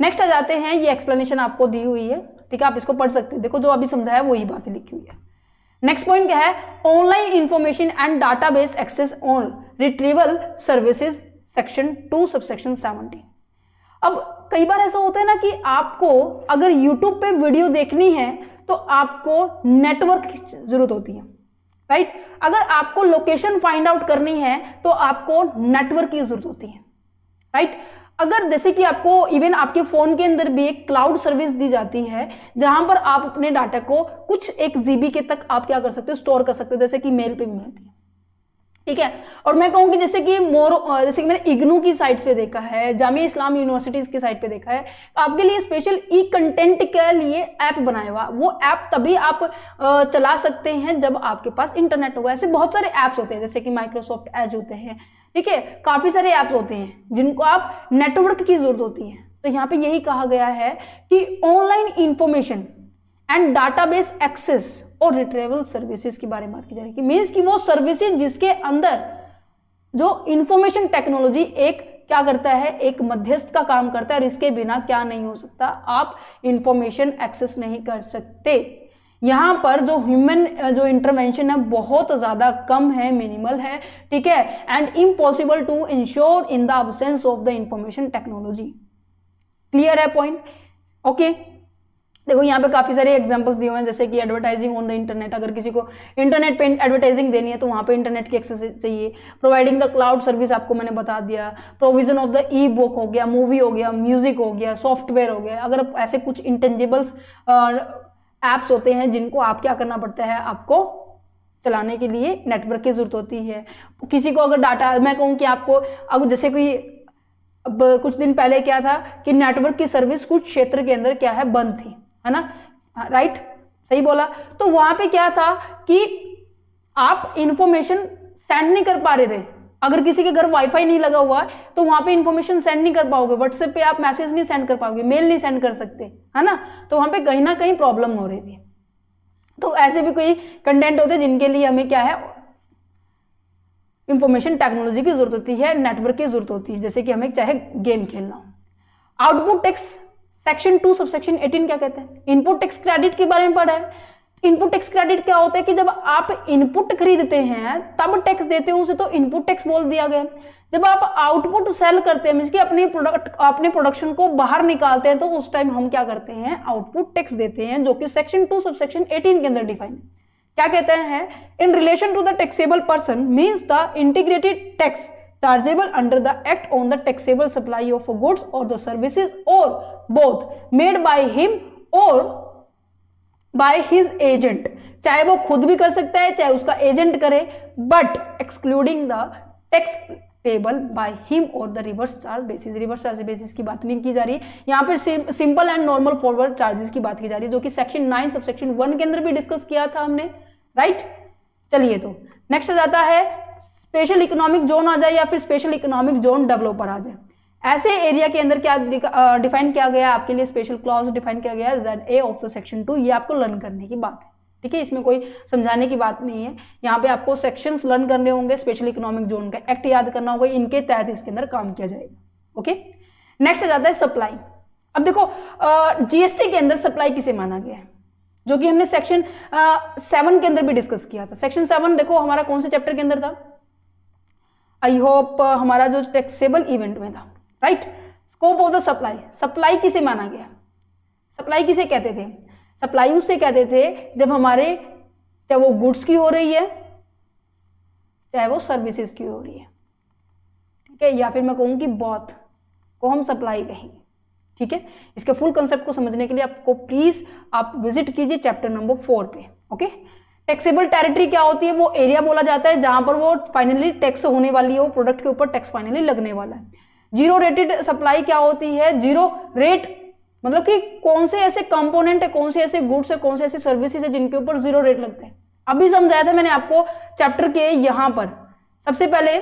नेक्स्ट आ जाते हैं, ये एक्सप्लेनेशन आपको दी हुई है, ठीक है, आप इसको पढ़ सकते हैं। देखो जो अभी समझाया वही बातें लिखी हुई है। नेक्स्ट पॉइंट क्या है, online information and database access on retrieval services, section 2 subsection 17। अब कई बार ऐसा होता है ना कि आपको अगर YouTube पे वीडियो देखनी है तो आपको नेटवर्क की जरूरत होती है, राइट। अगर आपको लोकेशन फाइंड आउट करनी है तो आपको नेटवर्क की जरूरत होती है, राइट। अगर जैसे कि आपको इवन आपके फोन के अंदर भी एक क्लाउड सर्विस दी जाती है, जहां पर आप अपने डाटा को कुछ 1 GB के तक आप क्या कर सकते हो, स्टोर कर सकते हो, जैसे कि मेल पे भी मिलती है, ठीक है। और मैं कहूंगी जैसे कि जैसे कि मैंने इग्नू की साइट्स पे देखा है, जामिया इस्लाम यूनिवर्सिटीज की साइट पे देखा है, आपके लिए स्पेशल ई कंटेंट के लिए ऐप बनाया हुआ। वो ऐप तभी आप चला सकते हैं जब आपके पास इंटरनेट होगा। ऐसे बहुत सारे ऐप्स होते हैं, जैसे कि माइक्रोसॉफ्ट एज होते हैं, ठीक है, काफी सारे ऐप्स होते हैं जिनको आप नेटवर्क की जरूरत होती है। तो यहाँ पे यही कहा गया है कि online information and database access और रिट्रीवल सर्विसेज के बारे में बात की जा रही है। मींस कि वो सर्विसेज जिसके अंदर जो इंफॉर्मेशन टेक्नोलॉजी एक क्या करता है, एक मध्यस्थ का काम करता है, और इसके बिना क्या नहीं हो सकता, आप इंफॉर्मेशन एक्सेस नहीं कर सकते। यहां पर जो ह्यूमन जो इंटरवेंशन है बहुत ज्यादा कम है, मिनिमल है, ठीक है, and impossible to ensure in the absence of the information technology. Clear है पॉइंट? ओके, देखो यहाँ पे काफी सारे एग्जांपल्स दिए हुए हैं, जैसे कि एडवर्टाइजिंग ऑन द इंटरनेट। अगर किसी को इंटरनेट पे एडवर्टाइजिंग देनी है तो वहां पे इंटरनेट की एक्सेस चाहिए। प्रोवाइडिंग द क्लाउड सर्विस आपको मैंने बता दिया। Provision of the E book हो गया, मूवी हो गया, म्यूजिक हो गया, सॉफ्टवेयर हो गया। अगर ऐसे कुछ इंटेंजिबल्स एप्स होते हैं जिनको आप क्या करना पड़ता है, आपको चलाने के लिए नेटवर्क की जरूरत होती है। किसी को अगर डाटा, मैं कहूँ कि आपको अब जैसे कोई अब कुछ दिन पहले क्या था कि नेटवर्क की सर्विस कुछ क्षेत्र के अंदर क्या है, बंद थी, है ना, राइट, सही बोला। तो वहां पे क्या था कि आप इंफॉर्मेशन सेंड नहीं कर पा रहे थे। अगर किसी के घर वाईफाई नहीं लगा हुआ तो वहां पे इंफॉर्मेशन सेंड नहीं कर पाओगे, व्हाट्सएप पे आप मैसेज नहीं सेंड कर पाओगे, मेल नहीं सेंड कर सकते, है ना। तो वहां पे कहीं ना कहीं प्रॉब्लम हो रही थी। तो ऐसे भी कोई कंटेंट होते जिनके लिए हमें क्या है, इंफॉर्मेशन टेक्नोलॉजी की जरूरत होती है, नेटवर्क की जरूरत होती है। जैसे कि हमें चाहे गेम खेलना हो। आउटपुट टेक्स्ट सेक्शन 2 सबसेक्शन 18 क्या कहते हैं? इनपुट टैक्स क्रेडिट के बारे में पढ़ा है। इनपुट टैक्स क्रेडिट क्या होता है कि जब आप इनपुट खरीदते हैं तब टैक्स देते हो, उसे तो इनपुट टैक्स बोल दिया गया। जब आप आउटपुट सेल करते हैं, मींस कि अपने प्रोडक्शन को बाहर निकालते हैं, तो उस टाइम हम क्या करते हैं? आउटपुट टैक्स देते हैं, जो कि सेक्शन 2 सबसेक्शन 18 के अंदर डिफाइन है। क्या कहते हैं? In relation to the taxable person means the integrated tax chargeable under the act on the taxable supply of goods और द सर्विसेज और बोथ मेड बाय हिम और बाय हिज एजेंट। चाहे वो खुद भी कर सकता है, चाहे उसका एजेंट करे, but excluding the tax payable by him और the reverse charge basis. Reverse charge basis की बात नहीं की जा रही, यहाँ पर simple and normal forward charges की बात की जा रही है, जो कि सेक्शन 9 सबसेक्शन 1 के अंदर भी डिस्कस किया था हमने, राइट। चलिए, तो नेक्स्ट आ जाता है स्पेशल इकोनॉमिक जोन आ जाए या फिर स्पेशल इकोनॉमिक जोन डेवलपर आ जाए। ऐसे एरिया के अंदर क्या डिफाइन किया गया आपके लिए? स्पेशल क्लॉज डिफाइन किया गया है ZA ऑफ द सेक्शन 2। ये आपको लर्न करने की बात है, ठीक है, इसमें कोई समझाने की बात नहीं है। यहाँ पे आपको सेक्शंस लर्न करने होंगे, स्पेशल इकोनॉमिक जोन का एक्ट याद करना होगा, इनके तहत इसके अंदर काम किया जाएगा। ओके, नेक्स्ट आ जाता है सप्लाई। अब देखो GST के अंदर सप्लाई किसे माना गया है, जो कि हमने सेक्शन 7 के अंदर भी डिस्कस किया था। सेक्शन 7 देखो हमारा कौन से चैप्टर के अंदर था? आई होप हमारा जो टैक्सेबल इवेंट में था, right. Scope of the supply. Supply किसे माना गया? सप्लाई किसे कहते थे? सप्लाई उससे कहते थे जब हमारे, चाहे वो गुड्स की हो रही है, चाहे वो सर्विसेज की हो रही है, ठीक है, या फिर मैं कहूँ कि बहुत को हम सप्लाई कहेंगे, ठीक है। इसके फुल कंसेप्ट को समझने के लिए आपको प्लीज आप विजिट कीजिए चैप्टर नंबर 4 पे। ओके, टैक्सेबल टेरिटरी क्या होती है? वो एरिया बोला जाता है जहां पर वो फाइनली टैक्स होने वाली है, वो प्रोडक्ट के ऊपर टैक्स फाइनली लगने वाला है। जीरो रेटेड सप्लाई क्या होती है? जीरो रेट मतलब कि कौन से ऐसे कंपोनेंट है, कौन से ऐसे गुड्स है, कौन से ऐसे सर्विसेज है जिनके ऊपर जीरो रेट लगते हैं। अभी समझाया था मैंने आपको चैप्टर के यहां पर। सबसे पहले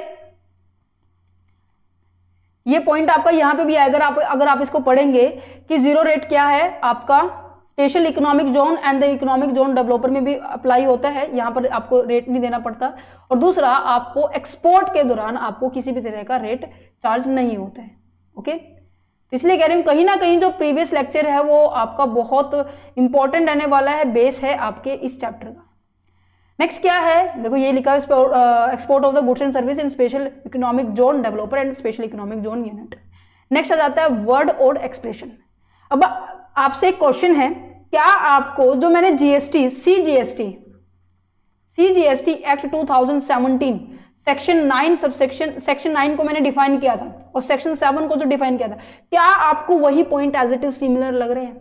ये पॉइंट आपका यहां पे भी आएगा, अगर आप इसको पढ़ेंगे कि जीरो रेट क्या है आपका special economic zone and the economic zone developer में भी अप्लाई होता है। यहाँ पर आपको रेट नहीं देना पड़ता, और दूसरा आपको एक्सपोर्ट के दौरान आपको किसी भी तरह का रेट चार्ज नहीं होता है। ओके, तो इसलिए कह रही हूँ कहीं ना कहीं जो प्रीवियस लेक्चर है वो आपका बहुत इंपॉर्टेंट रहने वाला है, बेस है आपके इस चैप्टर का। नेक्स्ट क्या है? देखो ये लिखा है export of the goods and service in special economic zone developer and special economic zone unit. Next आ जाता है वर्ड और एक्सप्रेशन। अब आपसे एक क्वेश्चन है, क्या आपको जो मैंने GST CGST act 2017 section 9 subsection section 9 को मैंने डिफाइन किया था और सेक्शन 7 को जो डिफाइन किया था, क्या आपको वही point as it is similar लग रहे हैं?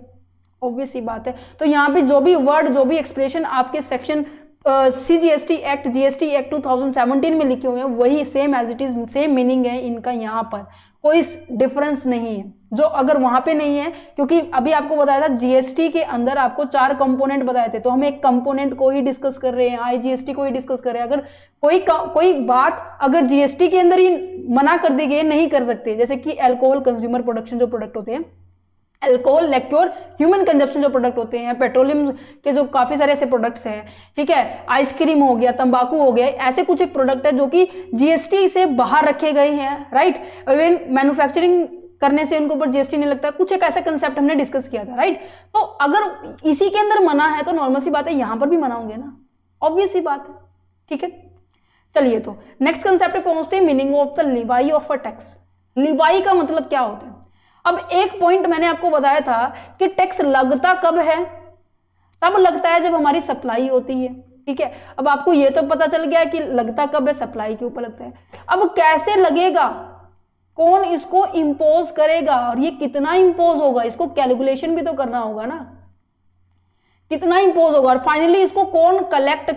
ऑब्वियस सी बात है। तो यहाँ पे जो भी वर्ड, जो भी एक्सप्रेशन आपके सेक्शन GST एक्ट 2017 में लिखे हुए हैं वही same as it is, same meaning है इनका, यहाँ पर कोई डिफरेंस नहीं है जो अगर वहां पे नहीं है, क्योंकि अभी आपको बताया था जीएसटी के अंदर आपको 4 कंपोनेंट बताए थे, तो हम एक कंपोनेंट को ही डिस्कस कर रहे हैं, IGST को ही डिस्कस कर रहे हैं। अगर कोई बात अगर जीएसटी के अंदर ही मना कर दी गई, नहीं कर सकते, जैसे कि अल्कोहल कंज्यूमर प्रोडक्शन जो प्रोडक्ट होते हैं, अल्कोहल, लिक्योर, ह्यूमन कंजप्शन जो प्रोडक्ट होते हैं, पेट्रोलियम के जो काफी सारे ऐसे प्रोडक्ट्स हैं, ठीक है, आइसक्रीम हो गया, तंबाकू हो गया, ऐसे कुछ एक प्रोडक्ट है जो कि जीएसटी से बाहर रखे गए हैं, राइट। इवन मैन्युफैक्चरिंग करने से उनके ऊपर जीएसटी नहीं लगता, कुछ एक ऐसा कंसेप्ट हमने डिस्कस किया था, राइट। तो अगर इसी के अंदर मना है तो नॉर्मल सी बात है यहां पर भी मना होंगे ना, ऑब्वियस सी बात है, ठीक है। चलिए तो नेक्स्ट कंसेप्ट पे पहुंचते हैं, meaning of the Levi of a tax. Levi का मतलब क्या होता है? अब एक पॉइंट मैंने आपको बताया था कि टैक्स लगता कब है? तब लगता है जब हमारी सप्लाई होती है, ठीक है। अब आपको ये तो पता चल गया कि लगता कब है, सप्लाई के ऊपर लगता है। अब कैसे लगेगा, कौन इसको इंपोज करेगा और ये कितना इंपोज होगा, इसको कैलकुलेशन भी तो करना होगा ना, कितना इंपोज होगा, और फाइनली इसको कौन कलेक्ट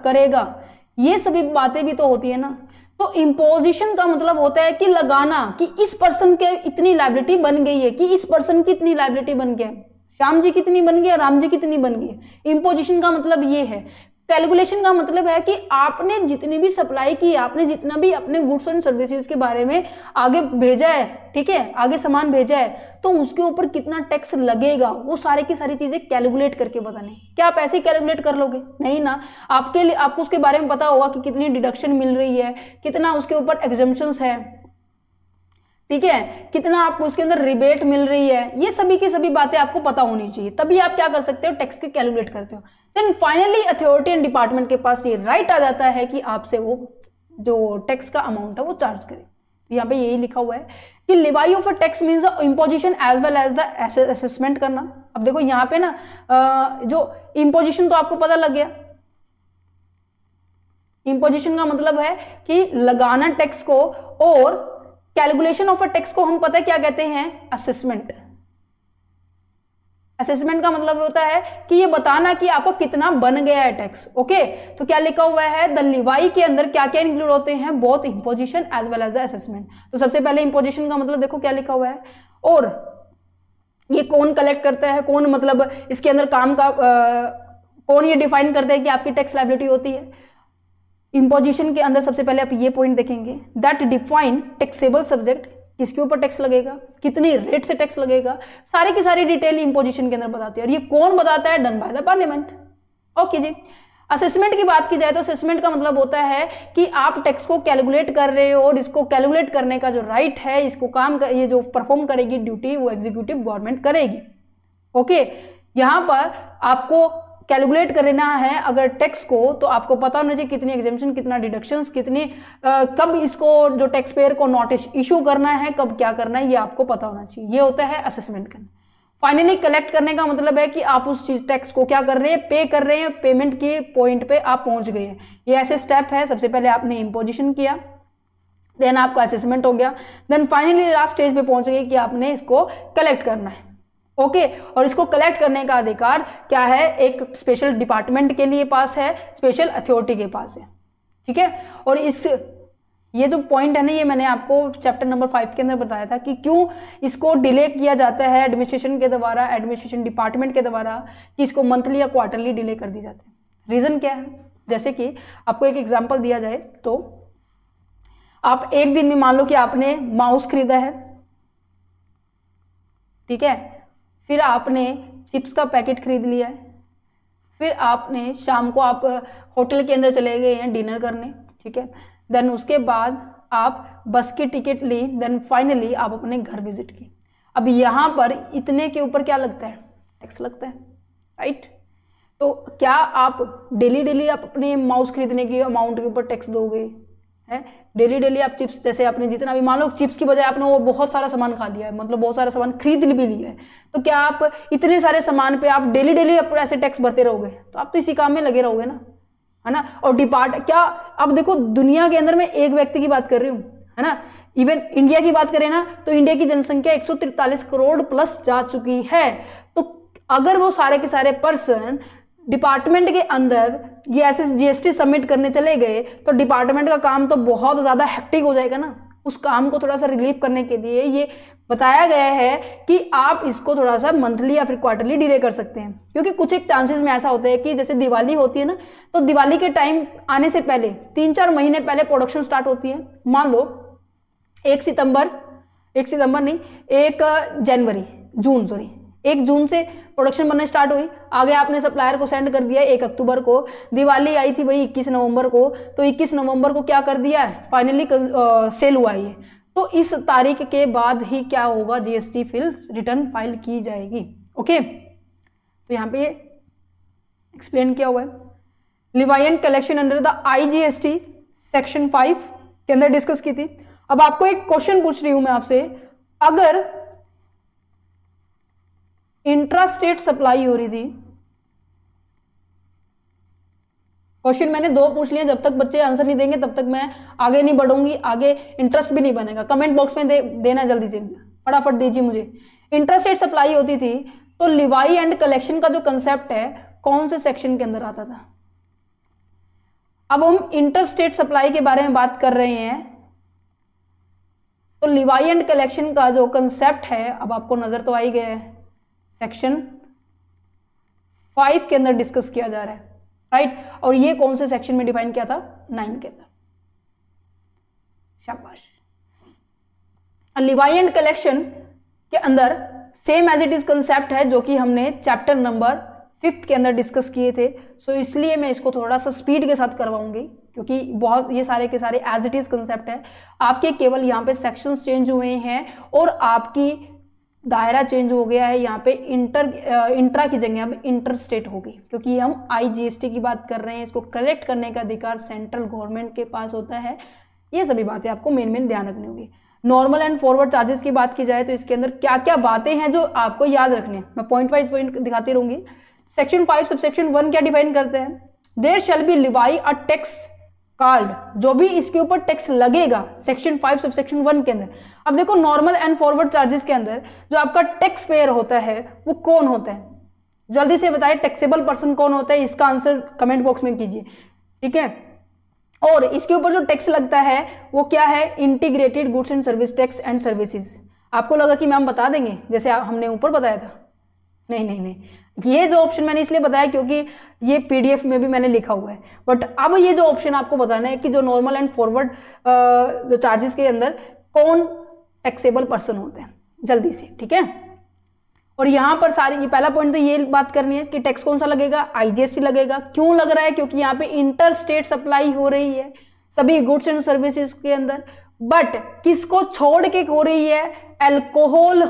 करेगा, ये सभी बातें भी तो होती है ना। तो इंपोजिशन का मतलब होता है कि लगाना, कि इस पर्सन के इतनी लायबिलिटी बन गई है, कि इस पर्सन की इतनी लायबिलिटी बन गई है, श्याम जी कितनी बन गई है, राम जी कितनी बन गई है। इंपोजिशन का मतलब ये है। कैलकुलेशन का मतलब है कि आपने जितनी भी सप्लाई की, आपने जितना भी अपने गुड्स एंड सर्विसेज के बारे में आगे भेजा है, ठीक है, आगे सामान भेजा है, तो उसके ऊपर कितना टैक्स लगेगा, वो सारे की सारी चीजें कैलकुलेट करके बताने। क्या आप ऐसे ही कैलकुलेट कर लोगे? नहीं ना, आपके लिए आपको उसके बारे में पता होगा कि कितनी डिडक्शन मिल रही है, कितना उसके ऊपर एग्जम्पशंस है, ठीक है, कितना आपको उसके अंदर रिबेट मिल रही है, ये सभी की सभी बातें आपको पता होनी चाहिए, तभी आप क्या कर सकते हो, टैक्स के कैलकुलेट करते हो। Then finally authority and department के पास ये राइट आ जाता है कि आपसे वो जो टैक्स का अमाउंट है वो चार्ज करे। यहाँ पे यही लिखा हुआ है कि levy of a tax means imposition as well as the assessment करना। अब देखो यहाँ पे ना जो इम्पोजिशन तो आपको पता लग गया, इम्पोजिशन का मतलब है कि लगाना टैक्स को, और कैलकुलेशन ऑफ अ टैक्स को हम पता है क्या कहते हैं, असेसमेंट। असेसमेंट का मतलब होता है कि ये बताना कि आपको कितना बन गया है टैक्स। ओके, तो क्या लिखा हुआ है, द लिवाई के अंदर क्या क्या इंक्लूड होते हैं, both imposition as well as the assessment. तो सबसे पहले इंपोजिशन का मतलब देखो क्या लिखा हुआ है, और ये कौन कलेक्ट करता है, कौन मतलब इसके अंदर काम का कौन ये डिफाइन करता है कि आपकी टैक्स लायबिलिटी होती है। इंपोजिशन के अंदर सबसे पहले आप ये पॉइंट देखेंगे, दैट डिफाइन टैक्सेबल सब्जेक्ट, किसके ऊपर टैक्स लगेगा, कितनी रेट से टैक्स लगेगा, सारी की सारी डिटेल इंपोजिशन के अंदर बताती है। और ये कौन बताता है, done by the parliament. Okay जी। असेसमेंट की बात की जाए तो असेसमेंट का मतलब होता है कि आप टैक्स को कैलकुलेट कर रहे हो, और इसको कैलकुलेट करने का जो राइट है, इसको काम कर, ये जो परफॉर्म करेगी ड्यूटी, वो एग्जीक्यूटिव गवर्नमेंट करेगी। ओके, यहां पर आपको कैलकुलेट करना है अगर टैक्स को, तो आपको पता होना चाहिए कितनी एग्जेम्पशन, कितना डिडक्शंस, कितनी कब इसको जो टैक्स पेयर को नोटिस इशू करना है, कब क्या करना है, ये आपको पता होना चाहिए। ये होता है असेसमेंट करना। फाइनली कलेक्ट करने का मतलब है कि आप उस चीज टैक्स को क्या कर रहे हैं, पे कर रहे हैं, पेमेंट के पॉइंट पे आप पहुंच गए हैं। ये ऐसे स्टेप है, सबसे पहले आपने इंपोजिशन किया, देन आपका असेसमेंट हो गया, देन फाइनली लास्ट स्टेज पे पहुंच गए कि आपने इसको कलेक्ट करना है। ओके, और इसको कलेक्ट करने का अधिकार क्या है, एक स्पेशल डिपार्टमेंट के लिए पास है, स्पेशल अथॉरिटी के पास है। ठीक है, और इस ये जो पॉइंट है ना, ये मैंने आपको चैप्टर नंबर 5 के अंदर बताया था कि क्यों इसको डिले किया जाता है एडमिनिस्ट्रेशन के द्वारा, एडमिनिस्ट्रेशन डिपार्टमेंट के द्वारा, कि इसको मंथली या क्वार्टरली डिले कर दी जाती है। रीजन क्या है, जैसे कि आपको एक एग्जांपल दिया जाए तो आप एक दिन में मान लो कि आपने माउस खरीदा है, ठीक है, फिर आपने चिप्स का पैकेट खरीद लिया है, फिर आपने शाम को आप होटल के अंदर चले गए हैं डिनर करने, ठीक है, देन उसके बाद आप बस की टिकट ली, देन फाइनली आप अपने घर विजिट की। अब यहाँ पर इतने के ऊपर क्या लगता है, टैक्स लगता है, राइट। तो क्या आप डेली डेली आप अपने माउस खरीदने की अमाउंट के ऊपर टैक्स दोगे, है? डेली डेली आप चिप्स, जैसे आपने जितना भी, मान लो चिप्स की बजाय आपने वो बहुत सारा सामान खा लिया है, मतलब बहुत सारा सामान खरीद भी लिया है, तो क्या आप इतने सारे सामान पे आप डेली डेली आप ऐसे टैक्स भरते रहोगे? तो आप तो इसी काम में लगे रहोगे ना, है ना। और क्या अब देखो, दुनिया के अंदर मैं एक व्यक्ति की बात कर रही हूँ, है ना, इवन इंडिया की बात करें ना, तो इंडिया की जनसंख्या 143 करोड़ प्लस जा चुकी है। तो अगर वो सारे के सारे पर्सन डिपार्टमेंट के अंदर ये ऐसे जीएसटी सबमिट करने चले गए, तो डिपार्टमेंट का काम तो बहुत ज्यादा हेक्टिक हो जाएगा ना। उस काम को थोड़ा सा रिलीफ करने के लिए ये बताया गया है कि आप इसको थोड़ा सा मंथली या फिर क्वार्टरली डिले कर सकते हैं, क्योंकि कुछ एक चांसेस में ऐसा होता है कि जैसे दिवाली होती है ना, तो दिवाली के टाइम आने से पहले 3-4 महीने पहले प्रोडक्शन स्टार्ट होती है। मान लो 1 जून से प्रोडक्शन बनना स्टार्ट हुई, आगे आपने सप्लायर को सेंड कर दिया 1 अक्टूबर को, दिवाली आई थी भाई 21 नवंबर को, तो 21 नवंबर को क्या कर दिया, फाइनली सेल हुआ है। तो इस तारीख के बाद ही क्या होगा, जीएसटी रिटर्न फाइल की जाएगी। ओके, तो यहाँ पे एक्सप्लेन किया हुआ है। Levi and collection under the IGST section 5 के अंदर डिस्कस की थी। अब आपको एक क्वेश्चन पूछ रही हूं मैं आपसे, अगर इंट्रा स्टेट सप्लाई हो रही थी, क्वेश्चन मैंने 2 पूछ लिए, जब तक बच्चे आंसर नहीं देंगे तब तक मैं आगे नहीं बढ़ूंगी, आगे इंटरेस्ट भी नहीं बनेगा। कमेंट बॉक्स में देना जल्दी से, फटाफट दीजिए मुझे। इंट्रा स्टेट सप्लाई होती थी तो लिवाई एंड कलेक्शन का जो कंसेप्ट है कौन से सेक्शन के अंदर आता था? अब हम इंटर स्टेट सप्लाई के बारे में बात कर रहे हैं, तो लिवाई एंड कलेक्शन का जो कंसेप्ट है, अब आपको नजर तो आ ही गया है, सेक्शन 5 के अंदर डिस्कस किया जा रहा है, राइट। और ये कौन से सेक्शन में डिफाइन किया था? 9 के अंदर। शाबाश। लिवाई एंड कलेक्शन के अंदर same as it is concept है जो कि हमने चैप्टर नंबर 5th के अंदर डिस्कस किए थे, सो इसलिए मैं इसको थोड़ा सा स्पीड के साथ करवाऊंगी, क्योंकि बहुत ये सारे के सारे एज इट इज कंसेप्ट है। आपके केवल यहाँ पे सेक्शंस चेंज हुए हैं और आपकी दायरा चेंज हो गया है। यहाँ पे इंट्रा की जगह अब इंटर स्टेट होगी, क्योंकि हम IGST की बात कर रहे हैं। इसको कलेक्ट करने का अधिकार सेंट्रल गवर्नमेंट के पास होता है। ये सभी बातें आपको मेन ध्यान रखनी होगी। नॉर्मल एंड फॉरवर्ड चार्जेस की बात की जाए तो इसके अंदर क्या क्या बातें हैं जो आपको याद रखनी है, मैं पॉइंट वाइज पॉइंट दिखाती रहूंगी। सेक्शन 5 सबसेक्शन 1 क्या डिफाइन करते हैं? There shall be levy a tax called, जो भी इसके ऊपर टैक्स लगेगा सेक्शन 5 सबसेक्शन 1 के अंदर। अब देखो नॉर्मल एंड फॉरवर्ड चार्जेस के अंदर जो आपका टैक्स पेयर होता है वो कौन होता है? जल्दी से बताइए टैक्सेबल पर्सन कौन होता है? इसका आंसर कमेंट बॉक्स में कीजिए, ठीक है। और इसके ऊपर जो टैक्स लगता है वो क्या है? Integrated goods and service tax and services. आपको लगा कि मैम बता देंगे जैसे हमने ऊपर बताया था? नहीं, ये जो ऑप्शन मैंने इसलिए बताया क्योंकि ये PDF में भी मैंने लिखा हुआ है। बट अब ये जो ऑप्शन आपको बताना है कि जो नॉर्मल एंड फॉरवर्ड जो चार्जेस के अंदर कौन टैक्सेबल पर्सन होते हैं, जल्दी से, ठीक है। और यहां पर सारी ये पहला पॉइंट तो ये बात करनी है कि टैक्स कौन सा लगेगा? IGST लगेगा। क्यों लग रहा है? क्योंकि यहाँ पे इंटर स्टेट सप्लाई हो रही है सभी गुड्स एंड सर्विसेज के अंदर। बट किसको छोड़ के हो रही है? Alcohol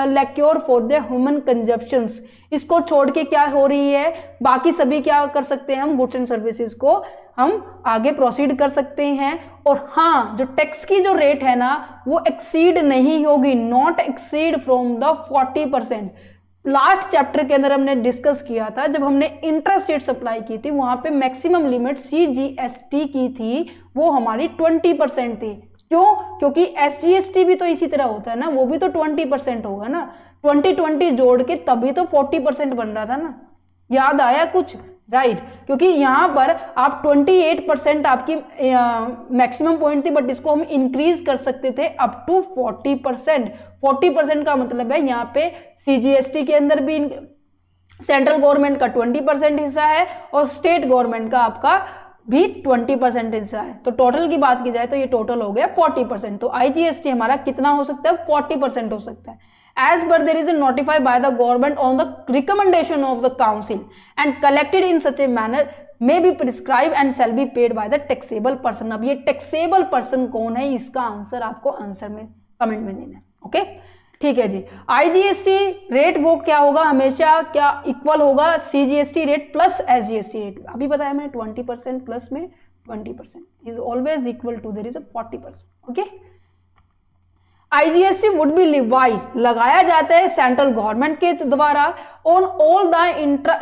liquor for the human consumptions, इसको छोड़ के क्या हो रही है? बाकी सभी क्या कर सकते हैं हम? गुड्स एंड सर्विसेज को हम आगे प्रोसीड कर सकते हैं। और हाँ, जो टैक्स की जो रेट है ना वो एक्सीड नहीं होगी, not exceed from the 40%। Last chapter के अंदर हमने डिस्कस किया था, जब हमने इंटर स्टेट सप्लाई की थी वहां पे मैक्सिमम लिमिट CGST की थी, वो हमारी 20% थी। क्यों? क्योंकि SGST भी तो इसी तरह होता है ना, वो भी तो 20% होगा ना। 20 जोड़ के तभी तो 40% बन रहा था ना। याद आया कुछ? राइट, क्योंकि यहां पर आप 28% आपकी मैक्सिमम पॉइंट थी, बट इसको हम इंक्रीज कर सकते थे अप टू 40%। 40% का मतलब है यहाँ पे CGST के अंदर भी सेंट्रल गवर्नमेंट का 20% हिस्सा है और स्टेट गवर्नमेंट का आपका भी 20% हिस्सा है। तो टोटल की बात की जाए तो ये टोटल हो गया 40%। तो IGST हमारा कितना हो सकता है? 40% हो सकता है। As per there is a notified by the government on the recommendation of the council and collected in such a manner may be prescribed and shall be paid by the taxable person। अब ये taxable person कौन है? इसका answer आपको answer में comment में देना है। ओके, ठीक है जी। IGST रेट वो क्या होगा? हमेशा क्या इक्वल होगा? CGST rate plus SGST rate. अभी बताया मैंने 20% प्लस में 20% is always equal to there is 40%। Okay, IGST would be levied, लगाया जाता है सेंट्रल गवर्नमेंट के द्वारा on all the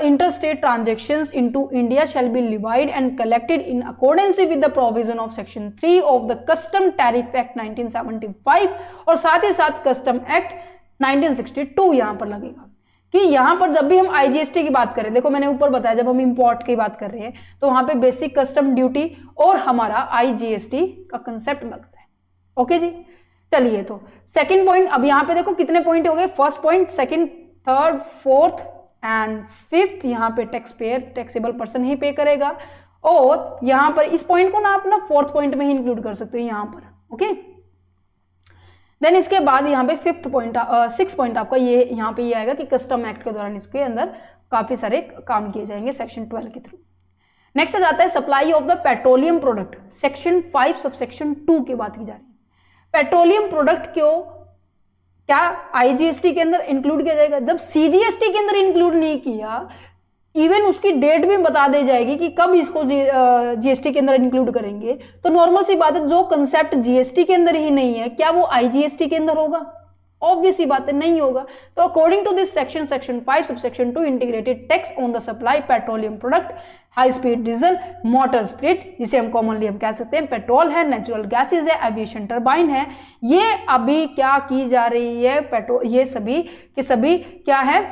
interstate transactions into India shall be levied and collected in accordance with the provision of section 3 of the custom tariff act 1975 और साथ ही साथ custom act 1962 यहां पर लगेगा। कि यहां पर जब भी हम IGST की बात करें, देखो मैंने ऊपर बताया जब हम इंपोर्ट की बात कर रहे हैं तो वहां पे बेसिक कस्टम ड्यूटी और हमारा IGST का कंसेप्ट लगता है। ओके जी, चलिए तो सेकंड पॉइंट। अब यहां पे देखो कितने पॉइंट हो गए? First point, second, third, fourth and fifth. यहां पे टैक्स पेयर टैक्सेबल पर्सन ही पे करेगा। और यहां पर इस पॉइंट को ना आप ना फोर्थ पॉइंट में ही इंक्लूड कर सकते हो यहां पर। ओके, देन इसके बाद यहाँ पे फिफ्थ पॉइंट, सिक्स पॉइंट आपका ये यहाँ पे ये आएगा कि कस्टम एक्ट के दौरान इसके अंदर काफी सारे काम किए जाएंगे सेक्शन 12 के थ्रू। नेक्स्ट आ जाता है supply of the petroleum product, section 5 subsection 2 की बात की जा रही है। पेट्रोलियम प्रोडक्ट को क्या IGST के अंदर इंक्लूड किया जाएगा? जब CGST के अंदर इंक्लूड नहीं किया, इवन उसकी डेट भी बता दी जाएगी कि कब इसको GST के अंदर इंक्लूड करेंगे, तो नॉर्मल सी बात है जो कंसेप्ट GST के अंदर ही नहीं है क्या वो IGST के अंदर होगा? ऑब्वियस सी बात है नहीं होगा। तो according to this section, section 5 subsection 2 integrated tax on the supply petroleum product, high speed diesel, motor spirit, जिसे हम कॉमनली हम कह सकते हैं पेट्रोल है, नेचुरल गैसेज है, एविएशन टर्बाइन है, ये अभी क्या की जा रही है? पेट्रोल, ये सभी के सभी क्या है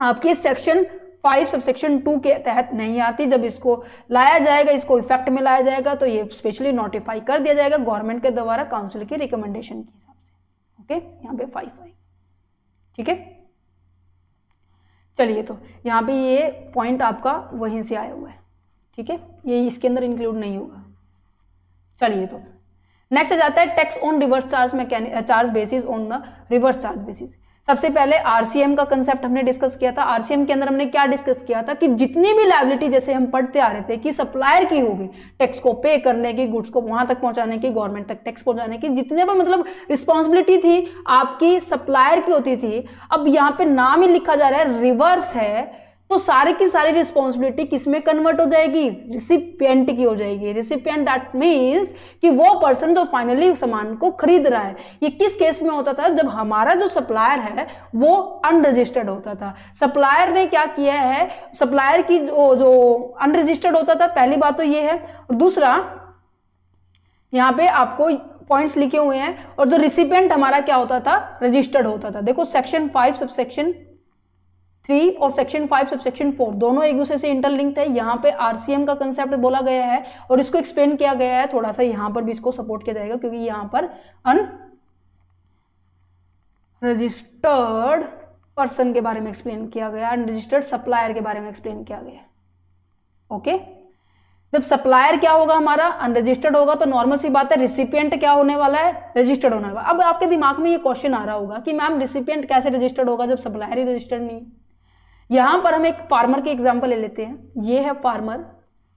आपके सेक्शन 5 सबसेक्शन 2 के तहत नहीं आती। जब इसको लाया जाएगा, इसको इफेक्ट में लाया जाएगा तो ये स्पेशली नोटिफाई कर दिया जाएगा गवर्नमेंट के द्वारा काउंसिल की रिकमेंडेशन के हिसाब से। ओके, यहाँ पे 5 है, ठीक है। चलिए तो यहाँ पे ये पॉइंट आपका वहीं से आया हुआ है, ठीक है, ये इसके अंदर इंक्लूड नहीं होगा। चलिए तो नेक्स्ट आ जाता है tax on reverse charge basis on the reverse charge basis. सबसे पहले आरसीएम का कंसेप्ट हमने डिस्कस किया था। आरसीएम के अंदर हमने क्या डिस्कस किया था कि जितनी भी लायबिलिटी जैसे हम पढ़ते आ रहे थे कि सप्लायर की होगी, टैक्स को पे करने की, गुड्स को वहां तक पहुंचाने की, गवर्नमेंट तक टैक्स पहुंचाने की, जितने भी मतलब रिस्पॉन्सिबिलिटी थी आपकी सप्लायर की होती थी। अब यहाँ पे नाम ही लिखा जा रहा है रिवर्स है, तो सारी की सारी रिस्पॉन्सिबिलिटी किसमें कन्वर्ट हो जाएगी? रिसिपिएंट की हो जाएगी। रिसिपिएंट दैट मीन्स कि वो पर्सन जो फाइनली सामान को खरीद रहा है। ये किस केस में होता था? जब हमारा जो सप्लायर है वो अनरजिस्टर्ड होता था। सप्लायर ने क्या किया है, सप्लायर की जो अनरजिस्टर्ड होता था, पहली बात तो ये है। और दूसरा यहाँ पे आपको पॉइंट्स लिखे हुए हैं। और जो रिसिपिएंट हमारा क्या होता था? रजिस्टर्ड होता था। देखो सेक्शन 5 सबसेक्शन 3 और सेक्शन 5 सबसेक्शन 4 दोनों एक दूसरे से इंटरलिंक्ड है। यहाँ पे आरसीएम का कंसेप्ट बोला गया है और इसको एक्सप्लेन किया गया है। थोड़ा सा यहाँ पर भी इसको सपोर्ट किया जाएगा क्योंकि यहाँ पर अनरजिस्टर्ड पर्सन के बारे में एक्सप्लेन किया गया, अनरजिस्टर्ड सप्लायर के बारे में एक्सप्लेन किया गया। ओके, जब सप्लायर क्या होगा हमारा? अनरजिस्टर्ड होगा, तो नॉर्मल सी बात है रिसिपिएंट क्या होने वाला है? रजिस्टर्ड होने वाला। अब आपके दिमाग में ये क्वेश्चन आ रहा होगा कि मैम रिसिपिएंट कैसे रजिस्टर्ड होगा जब सप्लायर ही रजिस्टर्ड नहीं है। यहां पर हम एक फार्मर की एग्जांपल ले लेते हैं। ये है फार्मर,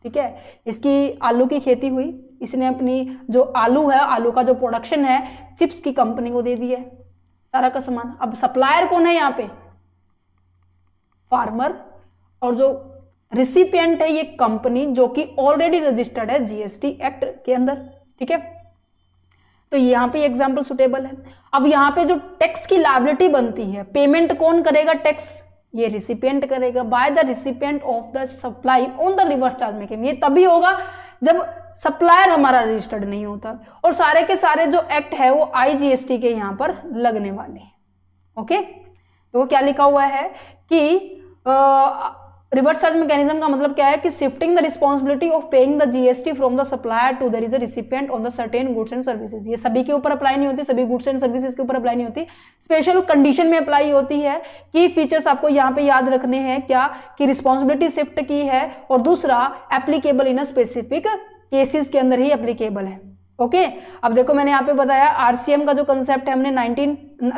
ठीक है, इसकी आलू की खेती हुई, इसने अपनी जो आलू है, आलू का जो प्रोडक्शन है, चिप्स की कंपनी को दे दिया है सारा का सामान। अब सप्लायर कौन है यहाँ पे? फार्मर। और जो रिसिपिएंट है ये कंपनी, जो कि ऑलरेडी रजिस्टर्ड है जीएसटी एक्ट के अंदर, ठीक है। तो यहाँ पे एग्जांपल सुटेबल है। अब यहाँ पे जो टैक्स की लायबिलिटी बनती है, पेमेंट कौन करेगा टैक्स? ये रिसिपिएंट करेगा by the recipient of the supply on the reverse charge making. ये तभी होगा जब सप्लायर हमारा रजिस्टर्ड नहीं होता। और सारे के सारे जो एक्ट है वो आईजीएसटी के यहाँ पर लगने वाले हैं। ओके, तो क्या लिखा हुआ है कि रिवर्स चार्ज मैकेनिज्म का मतलब क्या है कि shifting the responsibility of paying the GST from the supplier to there is a recipient on the certain goods and services. ये सभी के ऊपर अप्लाई नहीं होती, सभी गुड्स एंड सर्विसेज के ऊपर अप्लाई नहीं होती, स्पेशल कंडीशन में अप्लाई होती है। की फीचर्स आपको यहाँ पे याद रखने हैं क्या? कि रिस्पॉन्सिबिलिटी शिफ्ट की है और दूसरा applicable in a specific cases के अंदर ही एप्लीकेबल है। ओके, अब देखो मैंने यहाँ पे बताया आरसीएम का जो कंसेप्ट है हमने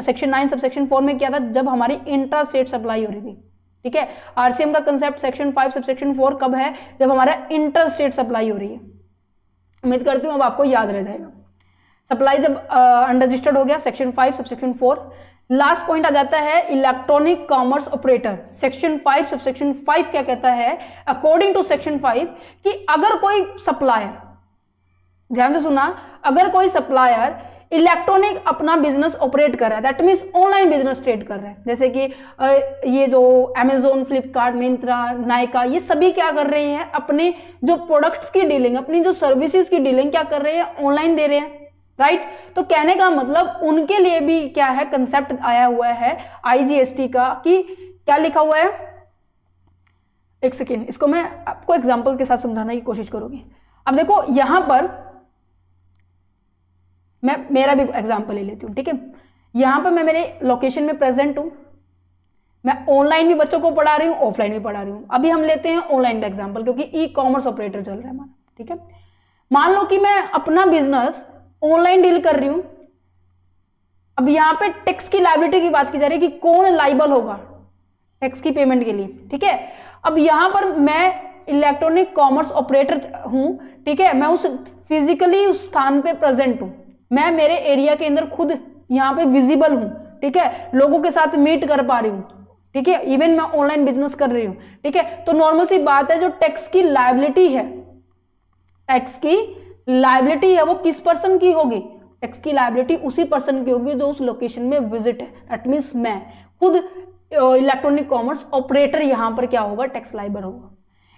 सेक्शन 9 सबसेक्शन 4 में किया था जब हमारी इंट्रा स्टेट सप्लाई हो रही थी, ठीक है। आरसीएम का कंसेप्ट सेक्शन 5 सबसेक्शन 4 कब है? जब हमारा इंटर स्टेट सप्लाई हो रही है। उम्मीद करती हूं अब आपको याद रह जाएगा। सप्लाई जब अनरजिस्टर्ड हो गया, सेक्शन 5 सबसेक्शन 4। लास्ट पॉइंट आ जाता है electronic commerce operator. Section 5 subsection 5 क्या कहता है? अकॉर्डिंग टू सेक्शन 5 कि अगर कोई सप्लायर, ध्यान से सुना, अगर कोई सप्लायर इलेक्ट्रॉनिक अपना बिजनेस ऑपरेट कर रहा है, that means online business trade कर रहा है, जैसे कि ये जो अमेजोन, फ्लिपकार्ट, मिंत्रा, नायका, ये सभी क्या कर रहे हैं? अपने जो प्रोडक्ट्स की डीलिंग, अपनी जो सर्विसेज की डीलिंग क्या कर रहे हैं? ऑनलाइन दे रहे हैं, राइट। तो कहने का मतलब उनके लिए भी क्या है? कंसेप्ट आया हुआ है आईजीएसटी का कि क्या लिखा हुआ है? एक सेकेंड, इसको मैं आपको एग्जाम्पल के साथ समझाने की कोशिश करूंगी। अब देखो यहां पर मैं मेरा भी एग्जांपल ले लेती हूँ, ठीक है। यहां पर मैं मेरे लोकेशन में प्रेजेंट हूं, मैं ऑनलाइन भी बच्चों को पढ़ा रही हूँ, ऑफलाइन भी पढ़ा रही हूँ। अभी हम लेते हैं ऑनलाइन का एग्जांपल क्योंकि ई कॉमर्स ऑपरेटर चल रहा है हमारा, ठीक है। मान लो कि मैं अपना बिजनेस ऑनलाइन डील कर रही हूं। अब यहां पे टैक्स की लायबिलिटी की बात की जा रही है कि कौन लाइबल होगा टैक्स की पेमेंट के लिए, ठीक है। अब यहां पर मैं इलेक्ट्रॉनिक कॉमर्स ऑपरेटर हूं, ठीक है, मैं उस फिजिकली उस स्थान पे प्रेजेंट हूं, मैं मेरे एरिया के अंदर खुद यहाँ पे विजिबल हूं, ठीक है, लोगों के साथ मीट कर पा रही हूं, ठीक है, इवन मैं ऑनलाइन बिजनेस कर रही हूं, ठीक है। तो नॉर्मल सी बात है, जो टैक्स की लायबिलिटी है, टैक्स की लायबिलिटी है वो किस पर्सन की होगी? टैक्स की लायबिलिटी उसी पर्सन की होगी जो उस लोकेशन में विजिट है। दैट मीन्स मैं खुद इलेक्ट्रॉनिक कॉमर्स ऑपरेटर यहां पर क्या होगा? टैक्स लायबल होगा।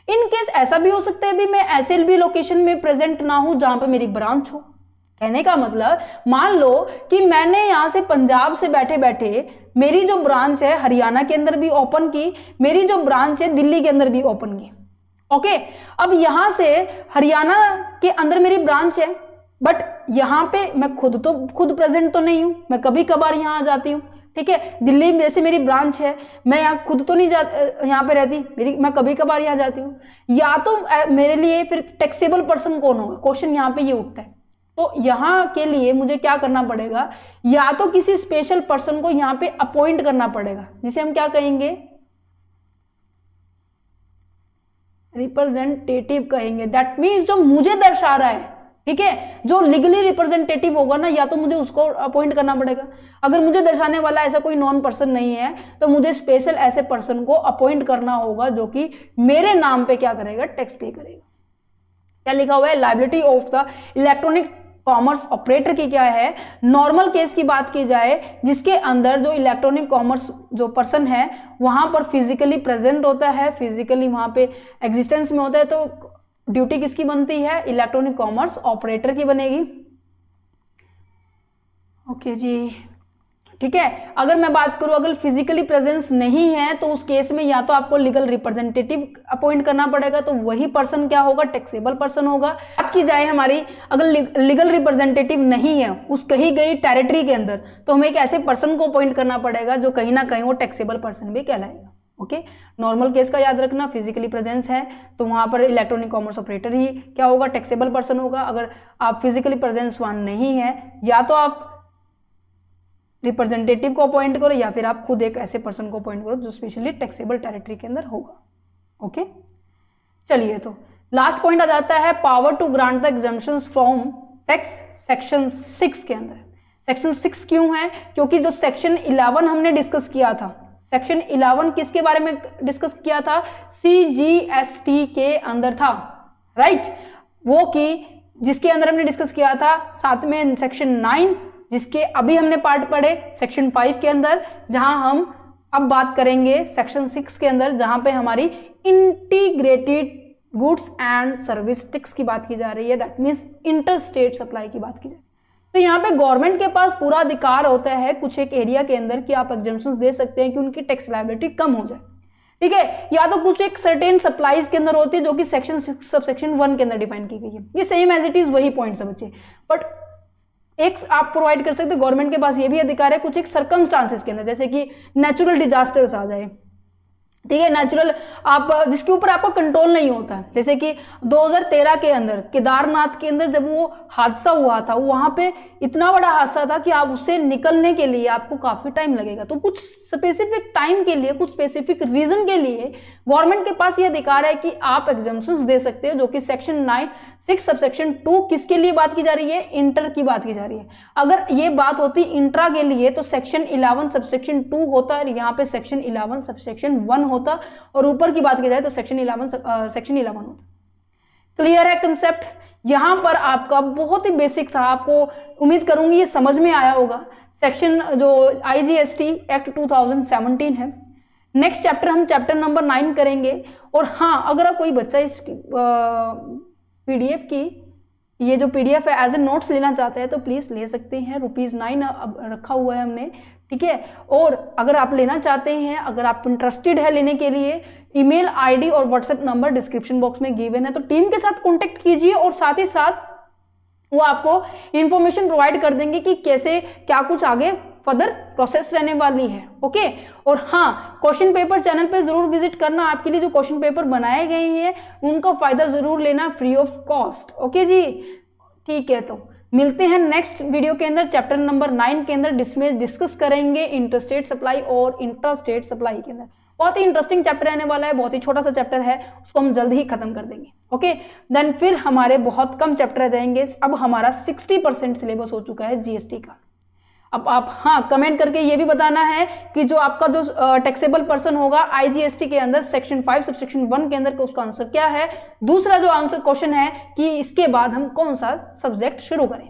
इन केस ऐसा भी हो सकता है भी मैं ऐसे भी लोकेशन में प्रेजेंट ना हूं जहां पर मेरी ब्रांच हो। कहने का मतलब मान लो कि मैंने यहां से पंजाब से बैठे बैठे मेरी जो ब्रांच है हरियाणा के अंदर भी ओपन की, मेरी जो ब्रांच है दिल्ली के अंदर भी ओपन की। ओके, अब यहां से हरियाणा के अंदर मेरी ब्रांच है, बट यहां पे मैं खुद प्रेजेंट तो नहीं हूं, मैं कभी कभार यहां आ जाती हूं, ठीक है। दिल्ली में जैसे मेरी ब्रांच है, मैं यहाँ खुद तो नहीं यहाँ पे रहती, मैं कभी कभार यहाँ जाती हूँ। या तो मेरे लिए फिर टैक्सेबल पर्सन कौन होगा? क्वेश्चन यहाँ पे ये उठता है। तो यहां के लिए मुझे क्या करना पड़ेगा, या तो किसी स्पेशल पर्सन को यहां पे अपॉइंट करना पड़ेगा, जिसे हम क्या कहेंगे, रिप्रेजेंटेटिव कहेंगे। दैट मीन्स जो मुझे दर्शा रहा है, ठीक है, जो लीगली रिप्रेजेंटेटिव होगा ना, या तो मुझे उसको अपॉइंट करना पड़ेगा। अगर मुझे दर्शाने वाला ऐसा कोई नॉन पर्सन नहीं है तो मुझे स्पेशल ऐसे पर्सन को अपॉइंट करना होगा जो कि मेरे नाम पे क्या करेगा, टैक्स पे करेगा। क्या लिखा हुआ है, liability of the electronic commerce operator की क्या है, नॉर्मल केस की बात की जाए जिसके अंदर जो इलेक्ट्रॉनिक कॉमर्स जो पर्सन है वहां पर फिजिकली प्रेजेंट होता है, फिजिकली वहां पे एग्जिस्टेंस में होता है, तो ड्यूटी किसकी बनती है, इलेक्ट्रॉनिक कॉमर्स ऑपरेटर की बनेगी। ओके जी, ठीक है। अगर मैं बात करूं, अगर फिजिकली प्रेजेंस नहीं है तो उस केस में या तो आपको लीगल रिप्रेजेंटेटिव अपॉइंट करना पड़ेगा, तो वही पर्सन क्या होगा, टैक्सेबल पर्सन होगा। बात की जाए हमारी, अगर लीगल रिप्रेजेंटेटिव नहीं है उस कही गई टेरिटरी के अंदर, तो हमें एक ऐसे पर्सन को अपॉइंट करना पड़ेगा जो कहीं ना कहीं वो टैक्सेबल पर्सन भी कहलाएगा। ओके, नॉर्मल केस का याद रखना, फिजिकली प्रेजेंस है तो वहां पर इलेक्ट्रॉनिक कॉमर्स ऑपरेटर ही क्या होगा, टैक्सेबल पर्सन होगा। अगर आप फिजिकली प्रेजेंस वहां नहीं है, या तो आप रिप्रेजेंटेटिव को अपॉइंट करो या फिर आप खुद एक ऐसे पर्सन को अपॉइंट करो जो स्पेशली टैक्सेबल टेरिटरी के अंदर होगा। ओके, चलिए तो लास्ट पॉइंट आ जाता है power to grant the exemptions from tax, section 6 के अंदर। सेक्शन 6 क्यों है, क्योंकि जो सेक्शन 11 हमने डिस्कस किया था, सेक्शन 11 किसके बारे में डिस्कस किया था, CGST के अंदर था, राइट, वो कि जिसके अंदर हमने डिस्कस किया था। साथ में सेक्शन 9 जिसके अभी हमने पार्ट पढ़े सेक्शन 5 के अंदर, जहां हम अब बात करेंगे सेक्शन 6 के अंदर, जहां पे हमारी integrated goods and service tax की बात की जा रही है, that means inter state supply की बात की जाए। तो यहाँ पे गवर्नमेंट के पास पूरा अधिकार होता है कुछ एक एरिया के अंदर कि आप एग्जम्पशंस दे सकते हैं कि उनकी टैक्स लायबिलिटी कम हो जाए, ठीक है, या तो कुछ एक सर्टेन सप्लाईज के अंदर होती है जो कि सेक्शन 6 सबसेक्शन 1 के अंदर डिफाइन की गई है। ये सेम एज इट इज वही पॉइंट्स है बच्चे, बट एक आप प्रोवाइड कर सकते, गवर्नमेंट के पास ये भी अधिकार है कुछ एक सर्कमस्टांसेस के अंदर, जैसे कि नेचुरल डिजास्टर्स आ जाए, ठीक है, नेचुरल आप जिसके ऊपर आपका कंट्रोल नहीं होता है, जैसे कि 2013 के अंदर केदारनाथ के अंदर जब वो हादसा हुआ था, वहां पे इतना बड़ा हादसा था कि आप उससे निकलने के लिए आपको काफी टाइम लगेगा। तो कुछ स्पेसिफिक टाइम के लिए, कुछ स्पेसिफिक रीजन के लिए गवर्नमेंट के पास ये अधिकार है कि आप एग्जम्पशंस दे सकते हो, जो कि सेक्शन 6 सबसेक्शन 2 किसके लिए बात की जा रही है, इंटर की बात की जा रही है। अगर ये बात होती इंट्रा के लिए तो सेक्शन 11 सबसेक्शन 2 होता है, यहाँ पे सेक्शन 11 सबसेक्शन 1 होता, और ऊपर की बात की जाए तो सेक्शन 11 होता। क्लियर है कंसेप्ट? यहां पर आपका बहुत ही बेसिक था, आपको उम्मीद करूंगी ये समझ में आया होगा। सेक्शन जो IGST एक्ट 2017 है। नेक्स्ट चैप्टर हम चैप्टर नंबर 9 करेंगे। और हाँ, अगर कोई बच्चा इस PDF की ये जो PDF है एज ए नोट्स लेना चाहते हैं तो प्लीज ले सकते हैं, ₹9 रखा हुआ है हमने, ठीक है। और अगर आप लेना चाहते हैं, अगर आप इंटरेस्टेड है लेने के लिए, ईमेल ID और व्हाट्सएप नंबर डिस्क्रिप्शन बॉक्स में गिवन है, तो टीम के साथ कांटेक्ट कीजिए और साथ ही साथ वो आपको इंफॉर्मेशन प्रोवाइड कर देंगे कि कैसे क्या कुछ आगे फर्दर प्रोसेस रहने वाली है। ओके, और हाँ, क्वेश्चन पेपर चैनल पे जरूर विजिट करना, आपके लिए जो क्वेश्चन पेपर बनाए गए हैं उनका फायदा जरूर लेना फ्री ऑफ कॉस्ट। ओके जी, ठीक है, तो मिलते हैं नेक्स्ट वीडियो के अंदर चैप्टर नंबर 9 के अंदर, जिसमें डिस्कस करेंगे इंटरस्टेट सप्लाई और इंट्रास्टेट सप्लाई के अंदर। बहुत ही इंटरेस्टिंग चैप्टर रहने वाला है, बहुत ही छोटा सा चैप्टर है, उसको हम जल्द ही खत्म कर देंगे। ओके, देन फिर हमारे बहुत कम चैप्टर रह जाएंगे। अब हमारा 60% सिलेबस हो चुका है GST का। अब आप हाँ कमेंट करके ये भी बताना है कि जो आपका जो टैक्सेबल पर्सन होगा IGST के अंदर सेक्शन 5 सबसेक्शन 1 के अंदर का, उसका आंसर क्या है। दूसरा जो आंसर क्वेश्चन है कि इसके बाद हम कौन सा सब्जेक्ट शुरू करें।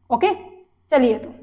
ओके, चलिए तो